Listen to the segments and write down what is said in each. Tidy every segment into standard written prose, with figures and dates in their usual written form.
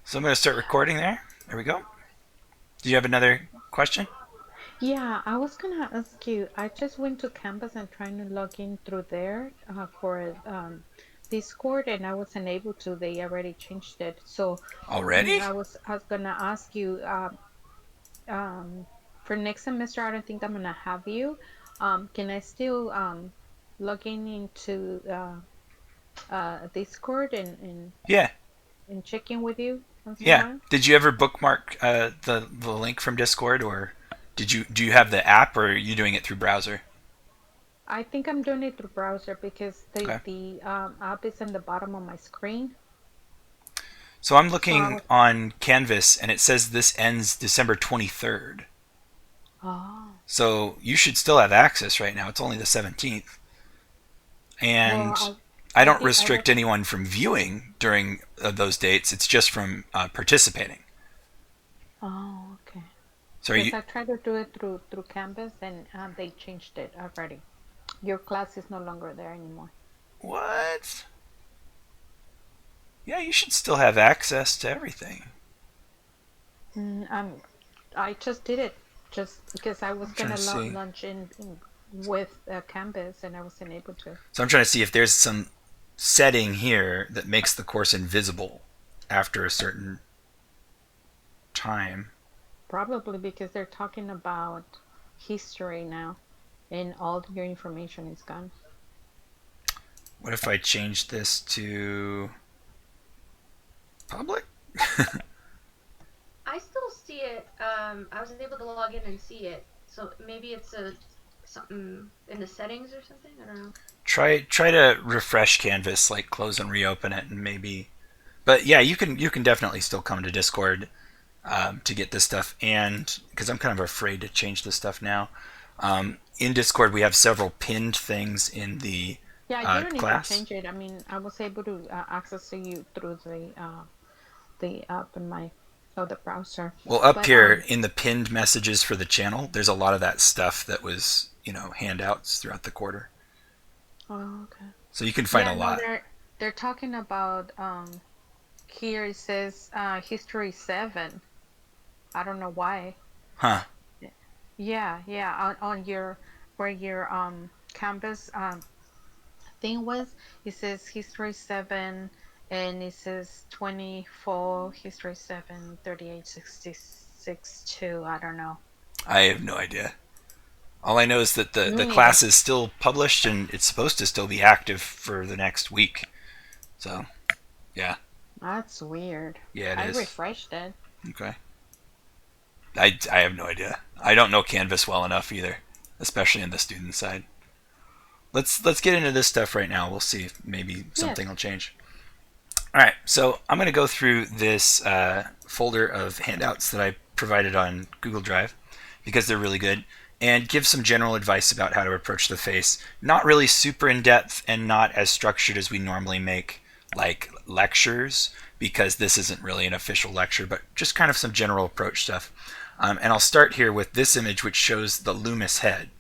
So I'm going to start recording there. There we go. Do you have another question? Yeah, I was gonna ask you. I just went to Canvas and trying to log in through there for Discord, and I wasn't able to. They already changed it. So Already? I was gonna ask you. Um, for next semester, I don't think I'm gonna have you. Can I still log in into Discord Yeah. and check in with you once in a Yeah. while? Did you ever bookmark the link from Discord, or do you have the app, or are you doing it through browser? I think I'm doing it through browser because the Okay. the app is in the bottom of my screen. So I'm So I looking was, on Canvas, and it says this ends December 23rd. oh, So you should still have access right now. It's only the 17th, well, and I I don't did, I was, restrict anyone from viewing during those dates. It's just from participating. oh, okay. So are Because you? I tried to do it through Canvas and they changed it already. Your class is no longer there anymore. What? Yeah, you should still have access to everything. Mm, I just did it just because I was I'm trying gonna to see. launch in with Canvas and I wasn't able to. So I'm trying to see if there's some setting here that makes the course invisible after a certain time. Probably because they're talking about history now and all your information is gone. What if I change this to public? I still see it. I was able to log in and see it. So maybe it's a something in the settings or something. I don't know. Try to refresh Canvas, like close and reopen it, and maybe. But yeah, you can definitely still come to Discord to get this stuff, and because I'm kind of afraid to change this stuff now. In Discord, we have several pinned things in the Yeah, you don't need to class. change it. I mean, I was able to access to you through the app in my the browser. Well, up But here in the pinned messages for the channel, there's a lot of that stuff that was, handouts throughout the quarter. oh, okay. So you can find a Yeah, no, lot. they're talking about here it says history 7. I don't know why. Huh. Yeah, yeah, on your where your Canvas thing was, it says history 7 and it says 24 history 7 3866 2. I don't know. I have no idea. All I know is that the Me class neither. is still published and it's supposed to still be active for the next week. So, yeah. That's weird. Yeah, it I is. refreshed it. Okay. I have no idea. I don't know Canvas well enough either, especially on the student side. Let's get into this stuff right now. We'll see if maybe something Yes. will change. All right, so I'm going to go through this folder of handouts that I provided on Google Drive because they're really good and give some general advice about how to approach the face. Not really super in depth and not as structured as we normally make like lectures because this isn't really an official lecture, but just kind of some general approach stuff. And I'll start here with this image, which shows the Loomis head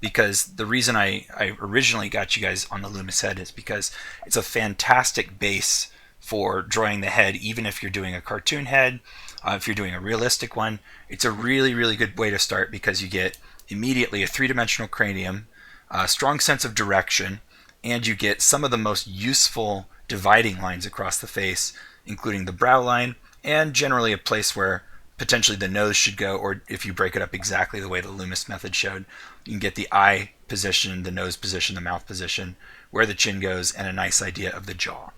because the reason I originally got you guys on the Loomis head is because it's a fantastic base for drawing the head, even if you're doing a cartoon head, if you're doing a realistic one. It's a really, really good way to start because you get immediately a three-dimensional cranium, a strong sense of direction, and you get some of the most useful dividing lines across the face, including the brow line, and generally a place where potentially the nose should go, or if you break it up exactly the way the Loomis method showed, you can get the eye position, the nose position, the mouth position, where the chin goes, and a nice idea of the jaw.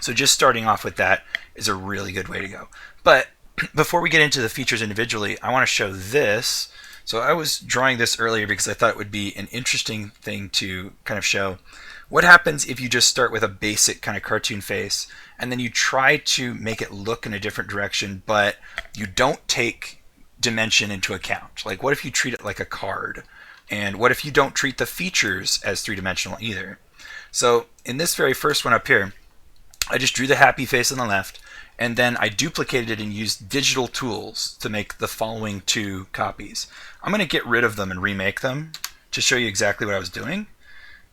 So just starting off with that is a really good way to go. But before we get into the features individually, I want to show this. So I was drawing this earlier because I thought it would be an interesting thing to kind of show. What happens if you just start with a basic kind of cartoon face and then you try to make it look in a different direction, but you don't take dimension into account? Like, what if you treat it like a card? And what if you don't treat the features as three-dimensional either? So in this very first one up here, I just drew the happy face on the left, and then I duplicated it and used digital tools to make the following two copies. I'm going to get rid of them and remake them to show you exactly what I was doing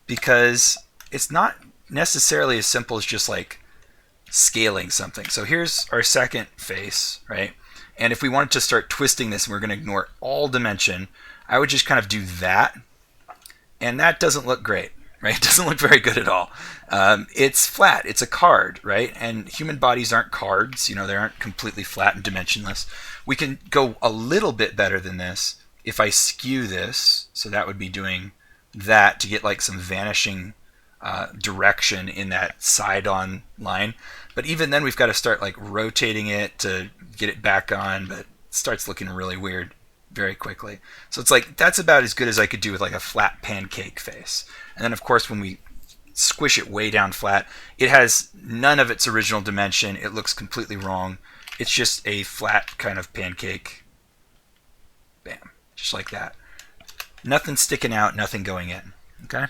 because it's not necessarily as simple as just like scaling something. So here's our second face, right? And if we wanted to start twisting this and we're going to ignore all dimension, I would just kind of do that. And that doesn't look great, right? It doesn't look very good at all. It's flat. It's a card, right? And human bodies aren't cards. They aren't completely flat and dimensionless. We can go a little bit better than this if I skew this. So that would be doing that to get like some vanishing direction in that side-on line. But even then, we've got to start like rotating it to get it back on, but it starts looking really weird very quickly. So it's like that's about as good as I could do with like a flat pancake face. And then of course when we squish it way down flat, it has none of its original dimension. It looks completely wrong. It's just a flat kind of pancake. Bam. Just like that. Nothing sticking out, nothing going in. Okay?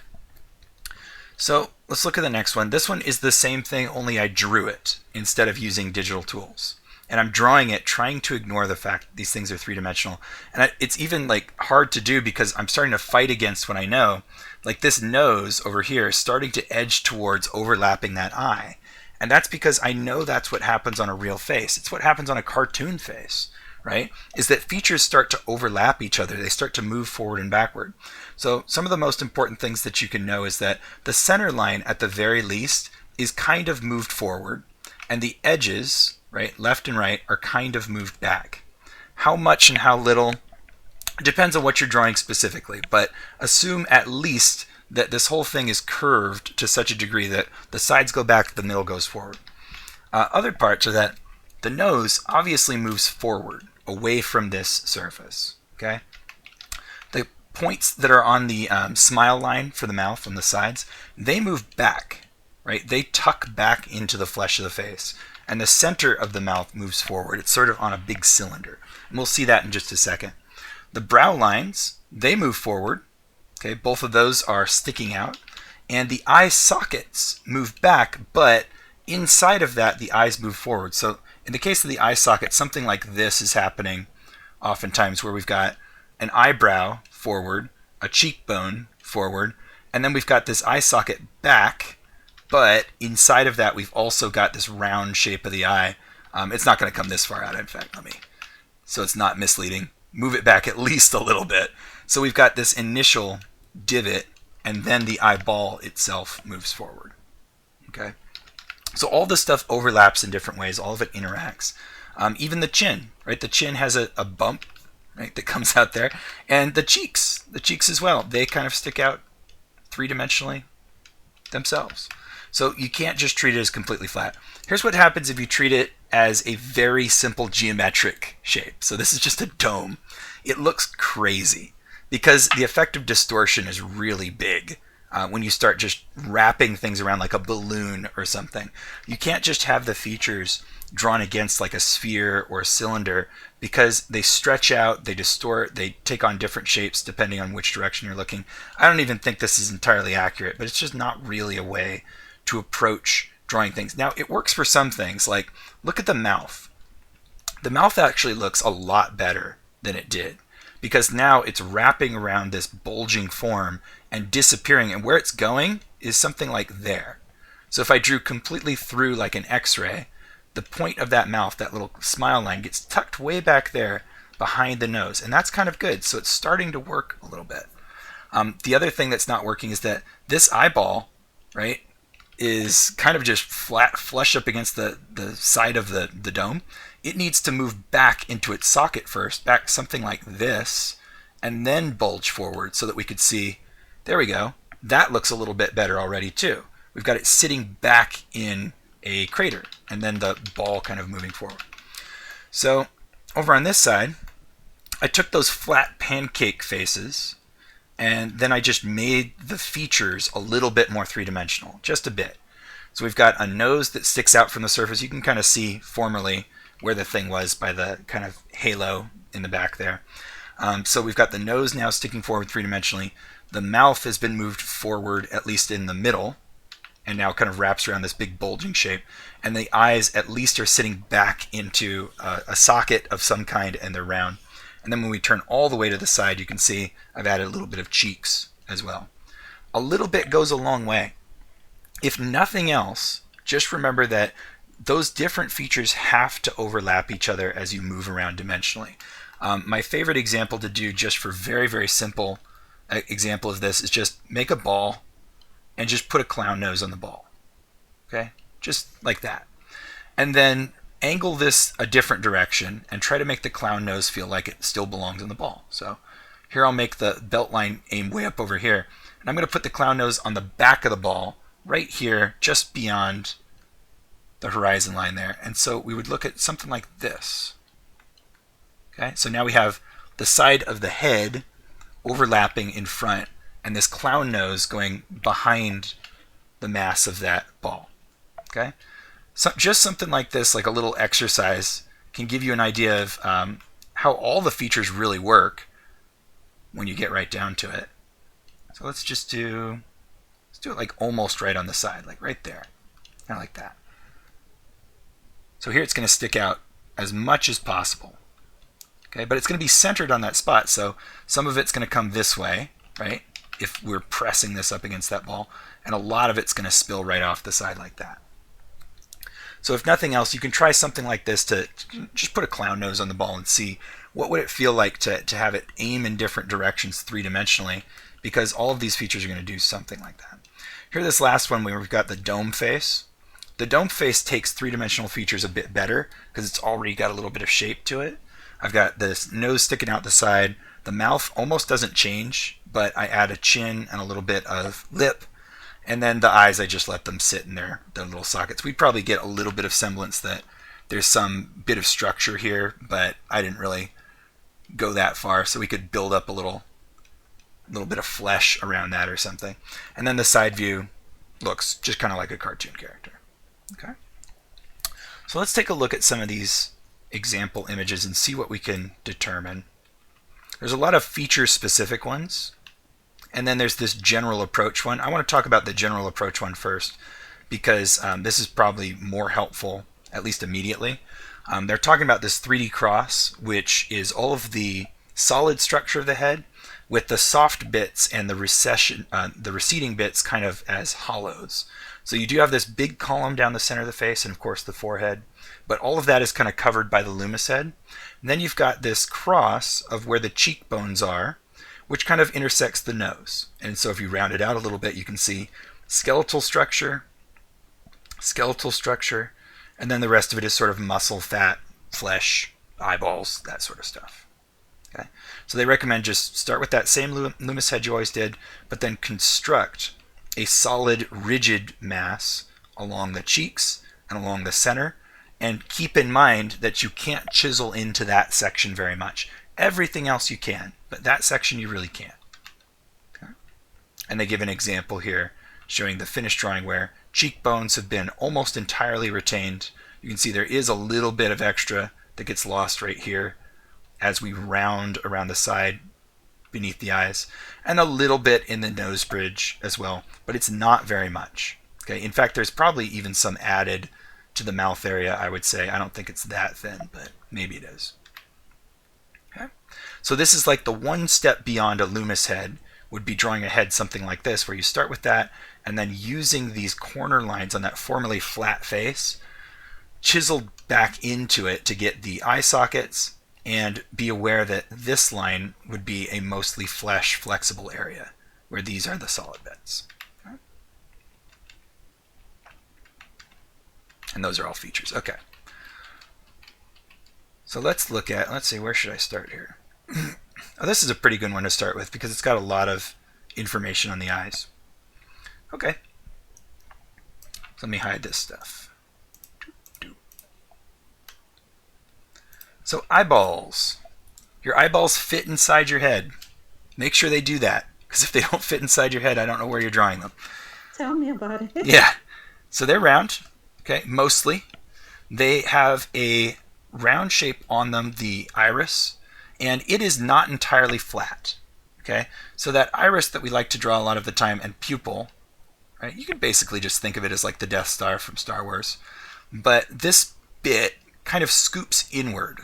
So let's look at the next one. This one is the same thing, only I drew it instead of using digital tools. And I'm drawing it, trying to ignore the fact that these things are three-dimensional. And it's even like hard to do because I'm starting to fight against what I know. Like this nose over here is starting to edge towards overlapping that eye. And that's because I know that's what happens on a real face. It's what happens on a cartoon face, right? Is that features start to overlap each other. They start to move forward and backward. So some of the most important things that you can know is that the center line at the very least is kind of moved forward, and the edges, right, left and right, are kind of moved back. How much and how little depends on what you're drawing specifically, but assume at least that this whole thing is curved to such a degree that the sides go back, the middle goes forward. Other parts are that the nose obviously moves forward, away from this surface, okay? The points that are on the smile line for the mouth on the sides, they move back, right? They tuck back into the flesh of the face. And the center of the mouth moves forward. It's sort of on a big cylinder. And we'll see that in just a second. The brow lines, they move forward. Okay, both of those are sticking out. And the eye sockets move back, but inside of that, the eyes move forward. So in the case of the eye socket, something like this is happening oftentimes where we've got an eyebrow forward, a cheekbone forward, and then we've got this eye socket back, but inside of that we've also got this round shape of the eye. It's not going to come this far out, in fact, so it's not misleading. Move it back at least a little bit. So we've got this initial divot, and then the eyeball itself moves forward. Okay? So all this stuff overlaps in different ways. All of it interacts. Even the chin, right? The chin has a bump, right, that comes out there. And the cheeks as well. They kind of stick out three-dimensionally themselves. So you can't just treat it as completely flat. Here's what happens if you treat it as a very simple geometric shape. So this is just a dome. It looks crazy because the effect of distortion is really big. When you start just wrapping things around like a balloon or something. You can't just have the features drawn against like a sphere or a cylinder because they stretch out, they distort, they take on different shapes depending on which direction you're looking. I don't even think this is entirely accurate, but it's just not really a way to approach drawing things. Now, it works for some things, like look at the mouth. The mouth actually looks a lot better than it did because now it's wrapping around this bulging form and disappearing, and where it's going is something like there. So if I drew completely through like an X-ray, the point of that mouth, that little smile line, gets tucked way back there behind the nose, and that's kind of good. So it's starting to work a little bit. The other thing that's not working is that this eyeball, right, is kind of just flat, flush up against the side of the dome. It needs to move back into its socket first, back something like this, and then bulge forward so that we could see. There we go. That looks a little bit better already too. We've got it sitting back in a crater and then the ball kind of moving forward. So over on this side, I took those flat pancake faces and then I just made the features a little bit more three-dimensional, just a bit. So we've got a nose that sticks out from the surface. You can kind of see formerly where the thing was by the kind of halo in the back there. So we've got the nose now sticking forward three-dimensionally. The mouth has been moved forward, at least in the middle, and now kind of wraps around this big bulging shape. And the eyes at least are sitting back into a socket of some kind, and they're round. And then when we turn all the way to the side, you can see I've added a little bit of cheeks as well. A little bit goes a long way. If nothing else, just remember that those different features have to overlap each other as you move around dimensionally. My favorite example to do, just for very, very simple example of this, is just make a ball and just put a clown nose on the ball. Okay? Just like that. And then angle this a different direction and try to make the clown nose feel like it still belongs in the ball. So here I'll make the belt line aim way up over here. And I'm going to put the clown nose on the back of the ball right here, just beyond the horizon line there. And so we would look at something like this. Okay, so now we have the side of the head overlapping in front and this clown nose going behind the mass of that ball. Okay, so just something like this, like a little exercise, can give you an idea of how all the features really work when you get right down to it. So let's do it like almost right on the side, like right there, kind of like that. So here it's going to stick out as much as possible. Okay, but it's going to be centered on that spot, so some of it's going to come this way, right, if we're pressing this up against that ball, and a lot of it's going to spill right off the side like that. So if nothing else, you can try something like this to just put a clown nose on the ball and see what would it feel like to have it aim in different directions three-dimensionally, because all of these features are going to do something like that. Here, this last one, where we've got the dome face. The dome face takes three-dimensional features a bit better because it's already got a little bit of shape to it. I've got this nose sticking out the side. The mouth almost doesn't change, but I add a chin and a little bit of lip. And then the eyes, I just let them sit in their little sockets. We'd probably get a little bit of semblance that there's some bit of structure here, but I didn't really go that far, so we could build up a little bit of flesh around that or something. And then the side view looks just kind of like a cartoon character. Okay. So let's take a look at some of these example images and see what we can determine. There's a lot of feature-specific ones, and then there's this general approach one. I want to talk about the general approach one first because this is probably more helpful, at least immediately. They're talking about this 3D cross, which is all of the solid structure of the head with the soft bits and the receding bits kind of as hollows. So you do have this big column down the center of the face and, of course, the forehead. But all of that is kind of covered by the lumos head. And then you've got this cross of where the cheekbones are, which kind of intersects the nose. And so if you round it out a little bit, you can see skeletal structure, and then the rest of it is sort of muscle, fat, flesh, eyeballs, that sort of stuff. Okay? So they recommend just start with that same lumos head you always did, but then construct a solid, rigid mass along the cheeks and along the center. And keep in mind that you can't chisel into that section very much. Everything else you can, but that section you really can't. Okay? And they give an example here showing the finished drawing where cheekbones have been almost entirely retained. You can see there is a little bit of extra that gets lost right here as we round around the side beneath the eyes, and a little bit in the nose bridge as well, but it's not very much. Okay? In fact, there's probably even some added to the mouth area, I would say. I don't think it's that thin, but maybe it is. Okay? So this is like the one step beyond a lumos head would be drawing a head something like this, where you start with that, and then using these corner lines on that formerly flat face, chiseled back into it to get the eye sockets, and be aware that this line would be a mostly flesh flexible area, where these are the solid bits. And those are all features. Okay. So let's see, where should I start here? Oh, this is a pretty good one to start with because it's got a lot of information on the eyes. Okay. So let me hide this stuff. So eyeballs. Your eyeballs fit inside your head. Make sure they do that, because if they don't fit inside your head, I don't know where you're drawing them. Tell me about it. Yeah. So they're round. Okay, mostly. They have a round shape on them, the iris, and it is not entirely flat. Okay, so that iris that we like to draw a lot of the time, and pupil, right? You can basically just think of it as like the Death Star from Star Wars. But this bit kind of scoops inward.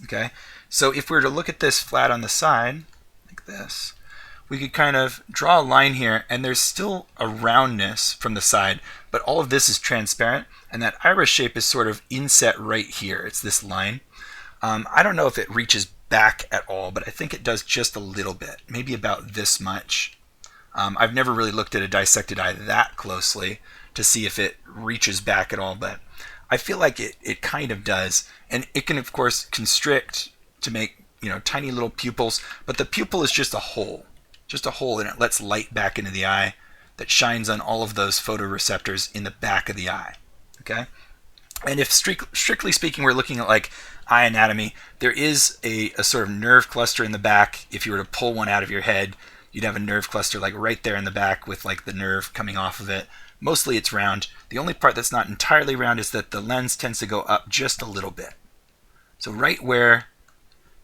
Okay, so if we were to look at this flat on the side, like this, we could kind of draw a line here, and there's still a roundness from the side, but all of this is transparent, and that iris shape is sort of inset right here. It's this line. I don't know if it reaches back at all, but I think it does just a little bit, maybe about this much. I've never really looked at a dissected eye that closely to see if it reaches back at all, but I feel like it kind of does. And it can, of course, constrict to make, tiny little pupils, but the pupil is just a hole, and it lets light back into the eye that shines on all of those photoreceptors in the back of the eye. Okay? And if strictly speaking, we're looking at like eye anatomy, there is a sort of nerve cluster in the back. If you were to pull one out of your head, you'd have a nerve cluster like right there in the back with like the nerve coming off of it. Mostly it's round. The only part that's not entirely round is that the lens tends to go up just a little bit. So right where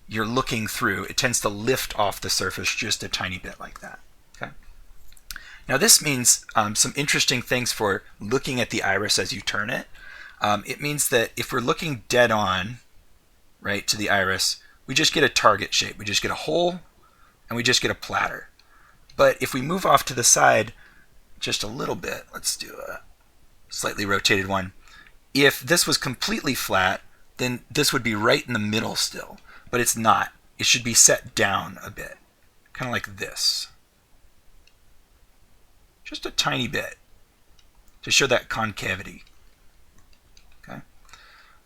you're looking through, it tends to lift off the surface just a tiny bit like that. Okay. Now this means some interesting things for looking at the iris as you turn it. It means that if we're looking dead on, right, to the iris, we just get a target shape. We just get a hole, and we just get a platter. But if we move off to the side just a little bit, let's do a slightly rotated one. If this was completely flat, then this would be right in the middle still, but it's not. It should be set down a bit, kind of like this. Just a tiny bit to show that concavity. Okay.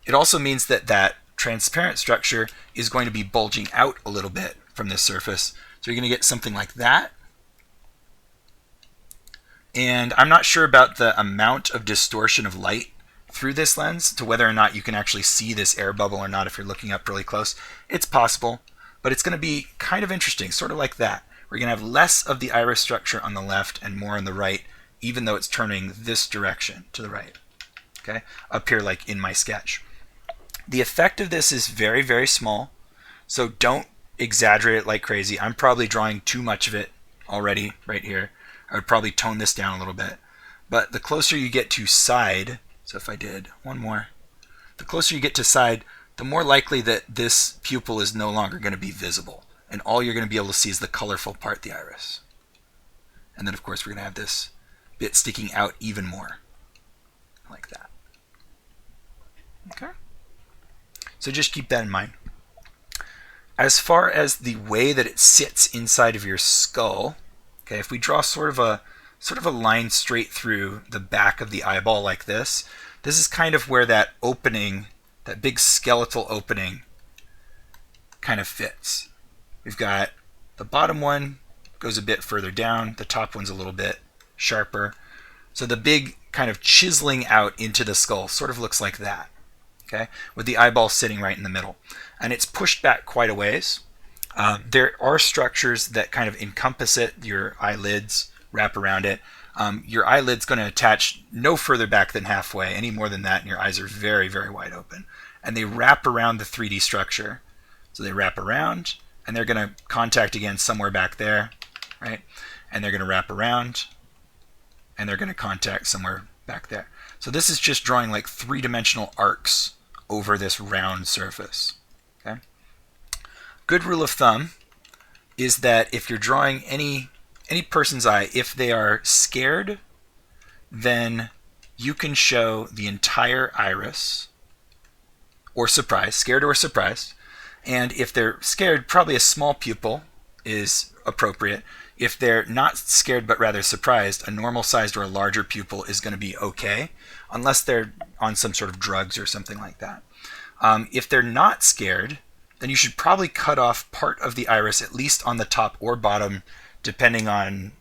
It also means that that transparent structure is going to be bulging out a little bit from this surface. So you're going to get something like that. And I'm not sure about the amount of distortion of light through this lens to whether or not you can actually see this air bubble or not if you're looking up really close. It's possible, but it's going to be kind of interesting, sort of like that. We're going to have less of the iris structure on the left and more on the right, even though it's turning this direction to the right. Okay, up here like in my sketch. The effect of this is very, very small, so don't exaggerate it like crazy. I'm probably drawing too much of it already right here. I would probably tone this down a little bit. But the closer you get to side, so if I did one more, the closer you get to side, the more likely that this pupil is no longer going to be visible. And all you're going to be able to see is the colorful part of the iris. And then, of course, we're going to have this bit sticking out even more, like that. Okay? So just keep that in mind. As far as the way that it sits inside of your skull, okay, if we draw sort of a line straight through the back of the eyeball like this, this is kind of where that opening, that big skeletal opening, kind of fits. We've got the bottom one goes a bit further down, the top one's a little bit sharper. So the big kind of chiseling out into the skull sort of looks like that, okay, with the eyeball sitting right in the middle. And it's pushed back quite a ways. There are structures that kind of encompass it. Your eyelids wrap around it. Your eyelid's going to attach no further back than halfway. Any more than that, and your eyes are very, very wide open. And they wrap around the 3D structure. So they wrap around, and they're going to contact again somewhere back there, right? And they're going to wrap around, and they're going to contact somewhere back there. So this is just drawing like three-dimensional arcs over this round surface. Okay? Good rule of thumb is that if you're drawing any person's eye, if they are scared, then you can show the entire iris, or surprised, scared or surprised. And if they're scared, probably a small pupil is appropriate. If they're not scared but rather surprised, a normal sized or a larger pupil is going to be okay, unless they're on some sort of drugs or something like that. If they're not scared, then you should probably cut off part of the iris, at least on the top or bottom, depending on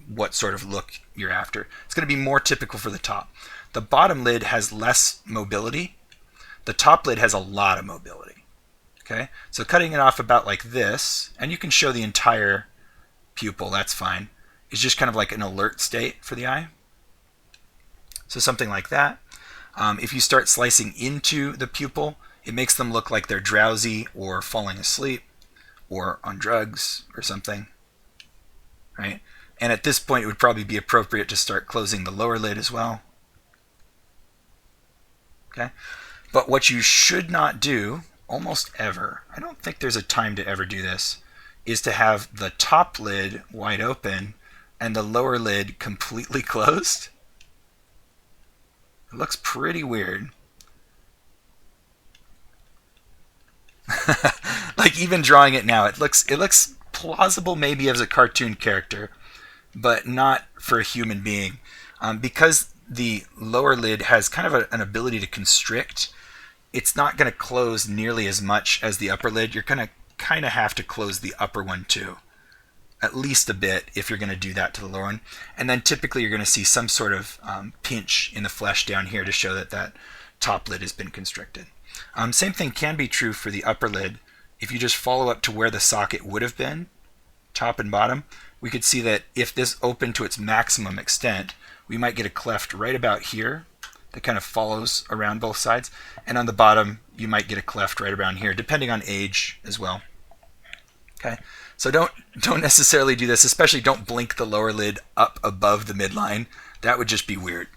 what sort of look you're after. It's going to be more typical for the top. The bottom lid has less mobility. The top lid has a lot of mobility. Okay, so cutting it off about like this, and you can show the entire pupil, that's fine. It's just kind of like an alert state for the eye. So something like that. If you start slicing into the pupil, it makes them look like they're drowsy or falling asleep or on drugs or something, right? And at this point, it would probably be appropriate to start closing the lower lid as well. Okay? But what you should not do, almost ever, I don't think there's a time to ever do this, is to have the top lid wide open and the lower lid completely closed. It looks pretty weird. Like even drawing it now, it looks plausible maybe as a cartoon character, but not for a human being. Because the lower lid has kind of an ability to constrict, it's not going to close nearly as much as the upper lid. You're going to kind of have to close the upper one too, at least a bit, if you're going to do that to the lower one. And then typically you're going to see some sort of pinch in the flesh down here to show that that top lid has been constricted. Same thing can be true for the upper lid. If you just follow up to where the socket would have been, top and bottom, we could see that if this opened to its maximum extent, we might get a cleft right about here that kind of follows around both sides. And on the bottom, you might get a cleft right around here, depending on age as well. Okay, so don't necessarily do this, especially don't blink the lower lid up above the midline. That would just be weird.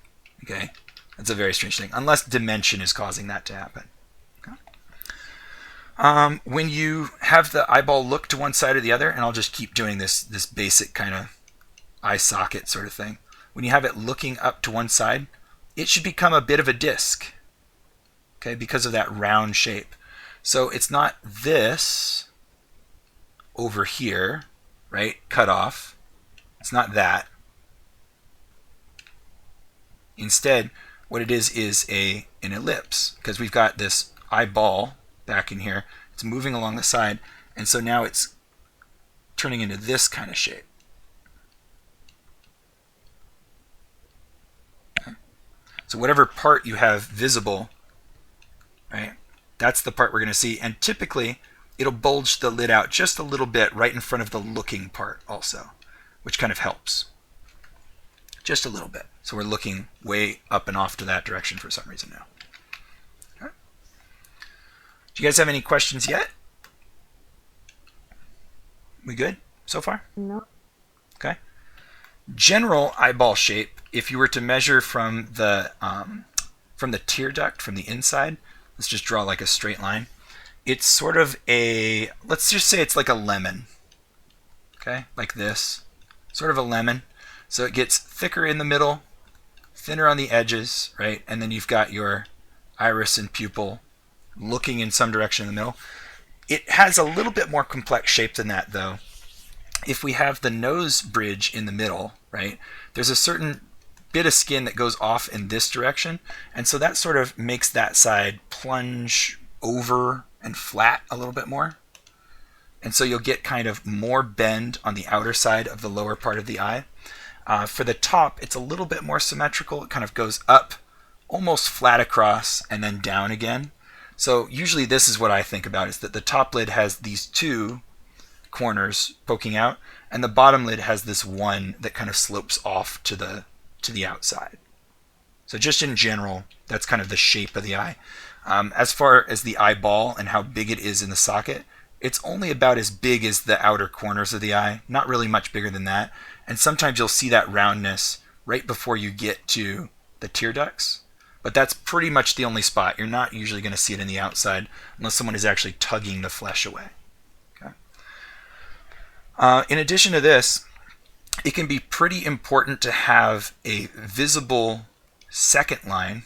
Okay, that's a very strange thing, unless dimension is causing that to happen. When you have the eyeball look to one side or the other, and I'll just keep doing this basic kind of eye socket sort of thing. When you have it looking up to one side, it should become a bit of a disc, okay, because of that round shape. So it's not this over here, right, cut off. It's not that. Instead, what it is an ellipse, because we've got this eyeball back in here. It's moving along the side, and so now it's turning into this kind of shape. Okay. So whatever part you have visible, right, that's the part we're going to see. And typically, it'll bulge the lid out just a little bit right in front of the looking part also, which kind of helps. Just a little bit. So we're looking way up and off to that direction for some reason now. Okay. Do you guys have any questions yet? We good so far? No. Okay. General eyeball shape, if you were to measure from the tear duct from the inside, let's just draw like a straight line. It's sort of a, let's just say it's like a lemon. Okay, like this. Sort of a lemon. So it gets thicker in the middle, thinner on the edges, right? And then you've got your iris and pupil looking in some direction in the middle. It has a little bit more complex shape than that, though. If we have the nose bridge in the middle, right, there's a certain bit of skin that goes off in this direction, and so that sort of makes that side plunge over and flat a little bit more. And so you'll get kind of more bend on the outer side of the lower part of the eye. For the top, it's a little bit more symmetrical. It kind of goes up, almost flat across, and then down again. So usually this is what I think about, is that the top lid has these two corners poking out, and the bottom lid has this one that kind of slopes off to the outside. So just in general, that's kind of the shape of the eye. As far as the eyeball and how big it is in the socket, it's only about as big as the outer corners of the eye, not really much bigger than that. And sometimes you'll see that roundness right before you get to the tear ducts. But that's pretty much the only spot. You're not usually going to see it in the outside unless someone is actually tugging the flesh away. Okay. In addition to this, it can be pretty important to have a visible second line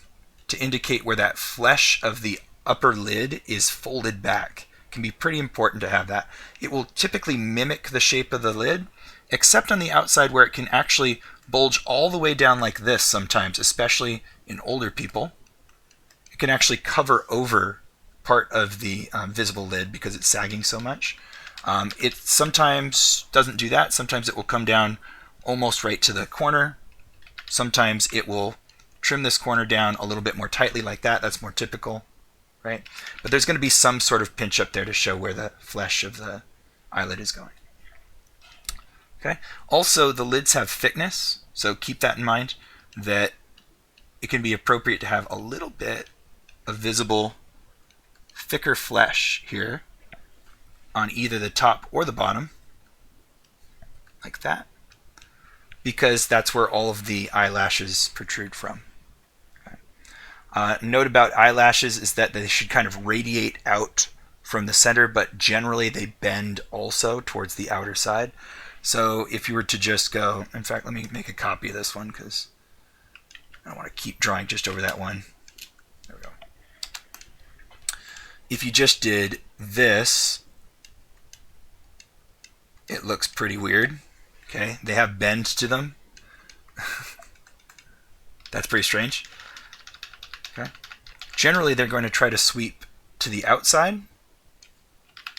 to indicate where that flesh of the upper lid is folded back. It can be pretty important to have that. It will typically mimic the shape of the lid, except on the outside where it can actually bulge all the way down like this sometimes, especially in older people. It can actually cover over part of the visible lid because it's sagging so much. It sometimes doesn't do that. Sometimes it will come down almost right to the corner. Sometimes it will trim this corner down a little bit more tightly like that. That's more typical, right? But there's going to be some sort of pinch up there to show where the flesh of the eyelid is going. Okay. Also, the lids have thickness, so keep that in mind, that it can be appropriate to have a little bit of visible, thicker flesh here on either the top or the bottom, like that, because that's where all of the eyelashes protrude from. Okay. Note about eyelashes is that they should kind of radiate out from the center, but generally they bend also towards the outer side. So if you were to just go, in fact, let me make a copy of this one because I don't want to keep drawing just over that one. There we go. If you just did this, it looks pretty weird. Okay, they have bends to them. That's pretty strange. Okay. Generally, they're going to try to sweep to the outside.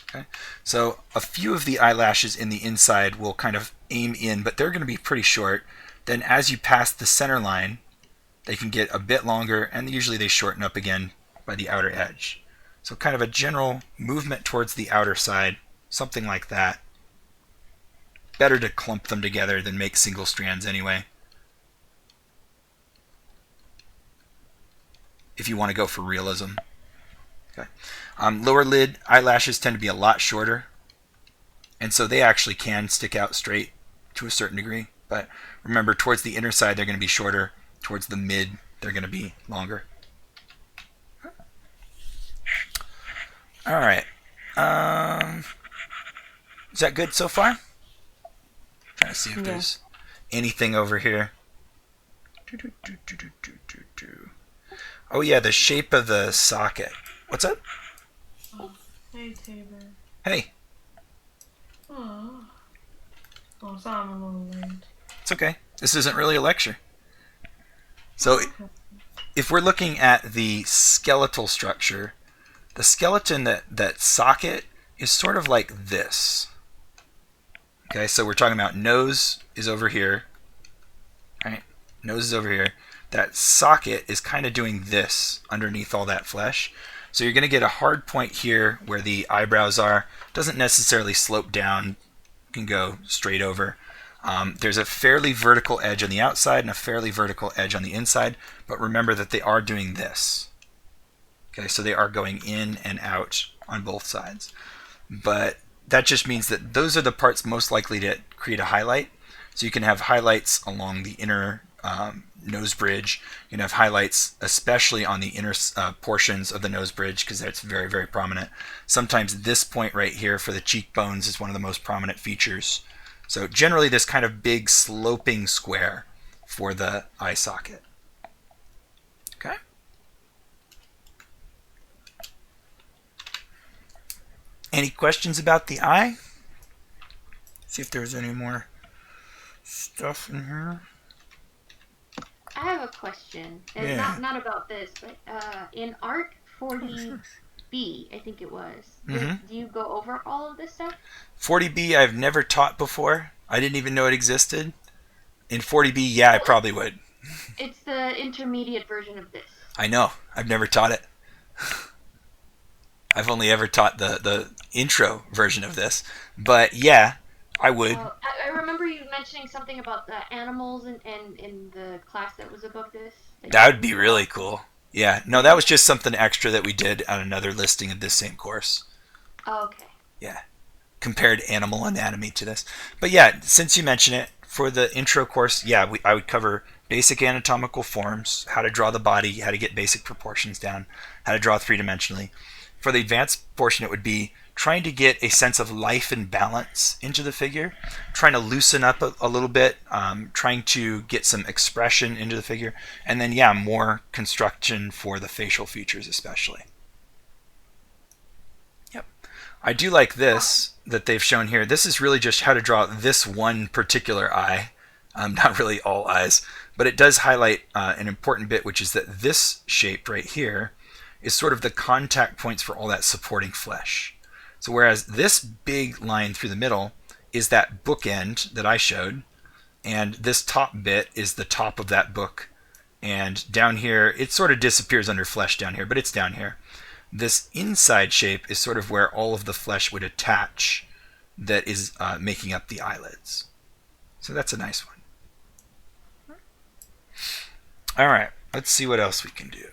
Okay. So a few of the eyelashes in the inside will kind of aim in, but they're going to be pretty short. Then as you pass the center line, they can get a bit longer, and usually they shorten up again by the outer edge. So kind of a general movement towards the outer side, something like that. Better to clump them together than make single strands anyway, if you want to go for realism. Okay. Lower lid eyelashes tend to be a lot shorter, and so they actually can stick out straight to a certain degree. But remember, towards the inner side, they're going to be shorter. Towards the mid, they're going to be longer. All right. Is that good so far? Trying to see if there's anything over here. Oh yeah, the shape of the socket. What's up? Oh, hey, Tabor. Hey. Oh, sorry I'm a little late. It's okay. This isn't really a lecture. So if we're looking at the skeletal structure, the skeleton, that socket is sort of like this. Okay, so we're talking about nose is over here. Right? Nose is over here. That socket is kind of doing this underneath all that flesh. So you're going to get a hard point here where the eyebrows are. Doesn't necessarily slope down. You can go straight over. There's a fairly vertical edge on the outside and a fairly vertical edge on the inside. But remember that they are doing this. Okay, so they are going in and out on both sides. But that just means that those are the parts most likely to create a highlight. So you can have highlights along the inner nose bridge. You can have highlights especially on the inner portions of the nose bridge because that's very, very prominent. Sometimes this point right here for the cheekbones is one of the most prominent features. So generally this kind of big sloping square for the eye socket. Okay. Any questions about the eye? See if there's any more stuff in here. I have a question, and Yeah. not about this, but in ART40B, I think it was. Mm-hmm. Do you go over all of this stuff? 40B I've never taught before. I didn't even know it existed. In 40B, yeah, I probably would. It's the intermediate version of this. I know. I've never taught it. I've only ever taught the intro version of this. But yeah, I would. I remember you mentioning something about the animals in the class that was above this. That would be really cool. Yeah, no, that was just something extra that we did on another listing of this same course. Oh, okay. Yeah, compared animal anatomy to this. But yeah, since you mention it, for the intro course, yeah, I would cover basic anatomical forms, how to draw the body, how to get basic proportions down, how to draw three-dimensionally. For the advanced portion, it would be trying to get a sense of life and balance into the figure, trying to loosen up a little bit, trying to get some expression into the figure, and then, yeah, more construction for the facial features especially. Yep. I do like this that they've shown here. This is really just how to draw this one particular eye, not really all eyes, but it does highlight an important bit, which is that this shape right here is sort of the contact points for all that supporting flesh. So whereas this big line through the middle is that bookend that I showed, and this top bit is the top of that book, and down here, it sort of disappears under flesh down here, but it's down here. This inside shape is sort of where all of the flesh would attach that is making up the eyelids. So that's a nice one. All right, let's see what else we can do.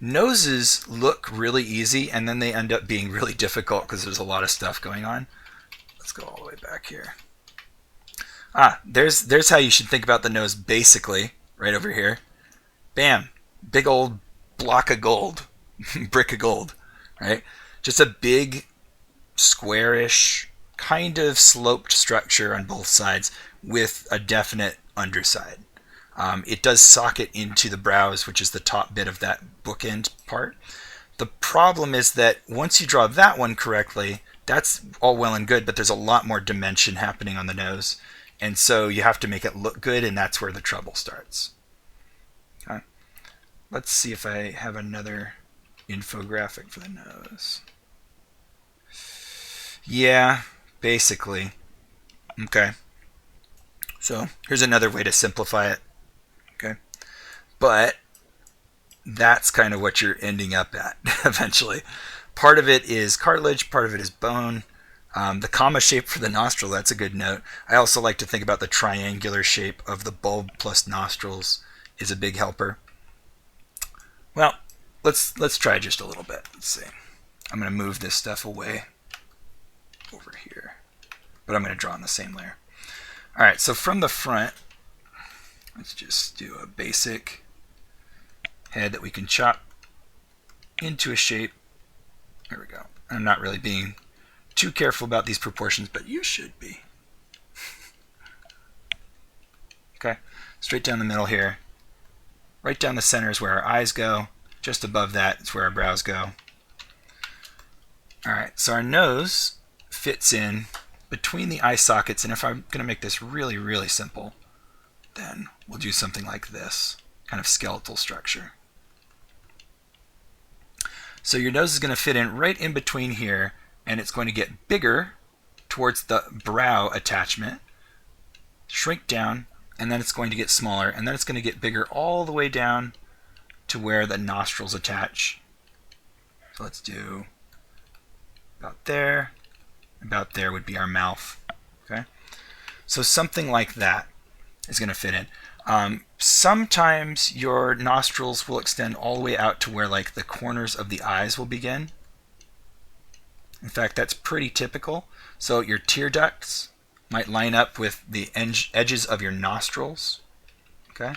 Noses look really easy, and then they end up being really difficult because there's a lot of stuff going on. Let's go all the way back here. There's how you should think about the nose basically, right over here. Bam, big old block of gold, brick of gold. right? Just a big, squarish, kind of sloped structure on both sides with a definite underside. It does socket into the brows, which is the top bit of that bookend part. The problem is that once you draw that one correctly, that's all well and good, but there's a lot more dimension happening on the nose. And so you have to make it look good, and that's where the trouble starts. Okay. Let's see if I have another infographic for the nose. Yeah, basically. Okay. So here's another way to simplify it. Okay. But that's kind of what you're ending up at eventually. Part of it is cartilage, part of it is bone. The comma shape for the nostril, that's a good note. I also like to think about the triangular shape of the bulb plus nostrils is a big helper. Well, let's try just a little bit. Let's see. I'm going to move this stuff away over here, but I'm going to draw on the same layer. All right, so from the front, let's just do a basic head that we can chop into a shape. There we go. I'm not really being too careful about these proportions, but you should be. Okay, straight down the middle here. Right down the center is where our eyes go. Just above that is where our brows go. All right, so our nose fits in between the eye sockets, and if I'm going to make this really, really simple, then we'll do something like this, kind of skeletal structure. So your nose is going to fit in right in between here, and it's going to get bigger towards the brow attachment, shrink down, and then it's going to get smaller, and then it's going to get bigger all the way down to where the nostrils attach. So let's do about there. About there would be our mouth. Okay, so something like that is going to fit in. Sometimes your nostrils will extend all the way out to where like the corners of the eyes will begin. In fact, that's pretty typical. So your tear ducts might line up with the edges of your nostrils. Okay,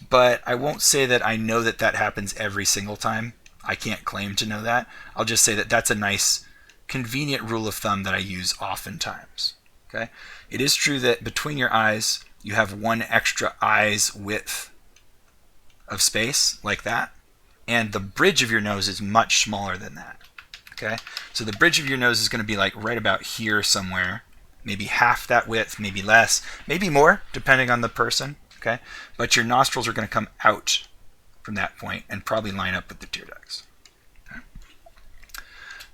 but I won't say that I know that that happens every single time. I can't claim to know that. I'll just say that that's a nice, convenient rule of thumb that I use oftentimes. Okay, it is true that between your eyes you have one extra eye's width of space like that, and the bridge of your nose is much smaller than that. Okay, so the bridge of your nose is going to be like right about here somewhere, maybe half that width, maybe less, maybe more, depending on the person. Okay, but your nostrils are going to come out from that point and probably line up with the tear ducts. Okay.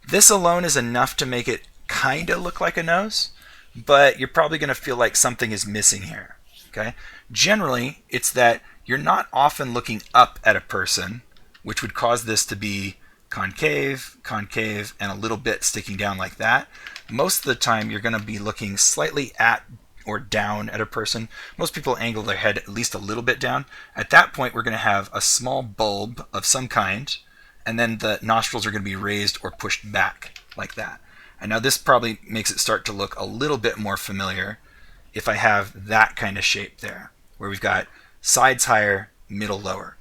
This alone is enough to make it kind of look like a nose, but you're probably going to feel like something is missing here. Okay, generally it's that you're not often looking up at a person, which would cause this to be concave, concave, and a little bit sticking down like that. Most of the time you're going to be looking slightly at or down at a person. Most people angle their head at least a little bit down. At that point we're going to have a small bulb of some kind, and then the nostrils are going to be raised or pushed back like that. And now this probably makes it start to look a little bit more familiar if I have that kind of shape there, where we've got sides higher, middle lower.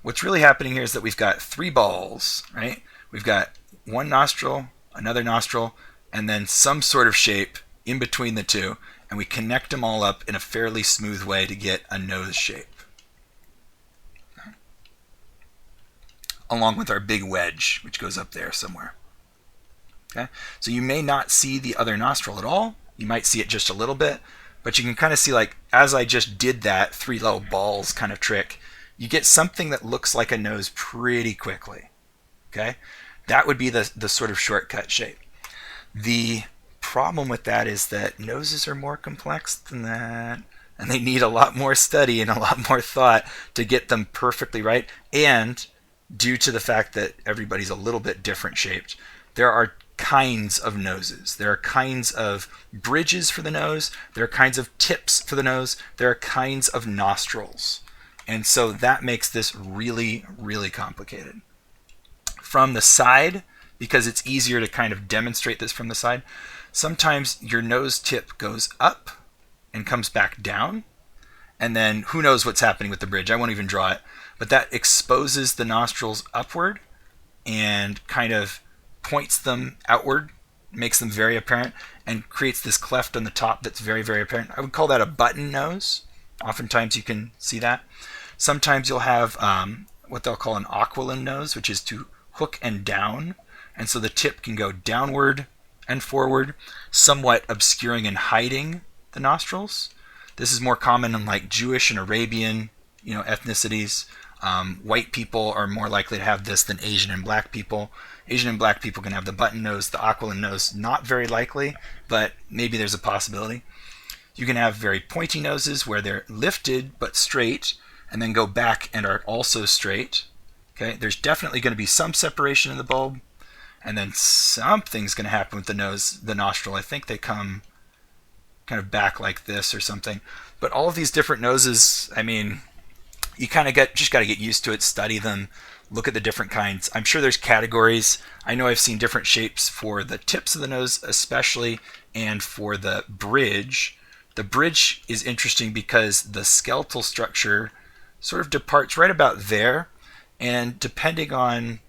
What's really happening here is that we've got three balls, right? We've got one nostril, another nostril, and then some sort of shape in between the two, and we connect them all up in a fairly smooth way to get a nose shape. Along with our big wedge, which goes up there somewhere. Okay? So you may not see the other nostril at all. You might see it just a little bit, but you can kind of see, like, as I just did that three little balls kind of trick, you get something that looks like a nose pretty quickly. Okay? That would be the sort of shortcut shape. The problem with that is that noses are more complex than that, and they need a lot more study and a lot more thought to get them perfectly right. And due to the fact that everybody's a little bit different shaped, there are kinds of noses. There are kinds of bridges for the nose. There are kinds of tips for the nose. There are kinds of nostrils. And so that makes this really, really complicated. From the side, because it's easier to kind of demonstrate this from the side, sometimes your nose tip goes up and comes back down. And then who knows what's happening with the bridge. I won't even draw it. But that exposes the nostrils upward. and kind of points them outward, makes them very apparent, and creates this cleft on the top that's very, very apparent. I would call that a button nose. Oftentimes you can see that. Sometimes you'll have what they'll call an aquiline nose, which is to hook and down. And so the tip can go downward and forward, somewhat obscuring and hiding the nostrils. This is more common in like Jewish and Arabian, ethnicities. White people are more likely to have this than Asian and black people. Asian and black people can have the button nose, the aquiline nose, not very likely, but maybe there's a possibility. You can have very pointy noses where they're lifted but straight and then go back and are also straight. Okay, there's definitely going to be some separation in the bulb, and then something's going to happen with the nose, the nostril. I think they come kind of back like this or something. But all of these different noses, I mean, you kind of just got to get used to it, study them, look at the different kinds. I'm sure there's categories. I know I've seen different shapes for the tips of the nose especially, and for the bridge. The bridge is interesting because the skeletal structure sort of departs right about there, and depending on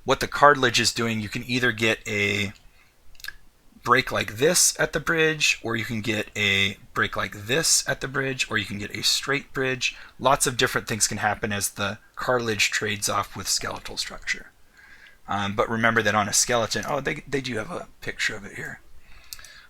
what the cartilage is doing, you can either get a break like this at the bridge, or you can get a break like this at the bridge, or you can get a straight bridge. Lots of different things can happen as the cartilage trades off with skeletal structure. But remember that on a skeleton, they do have a picture of it here.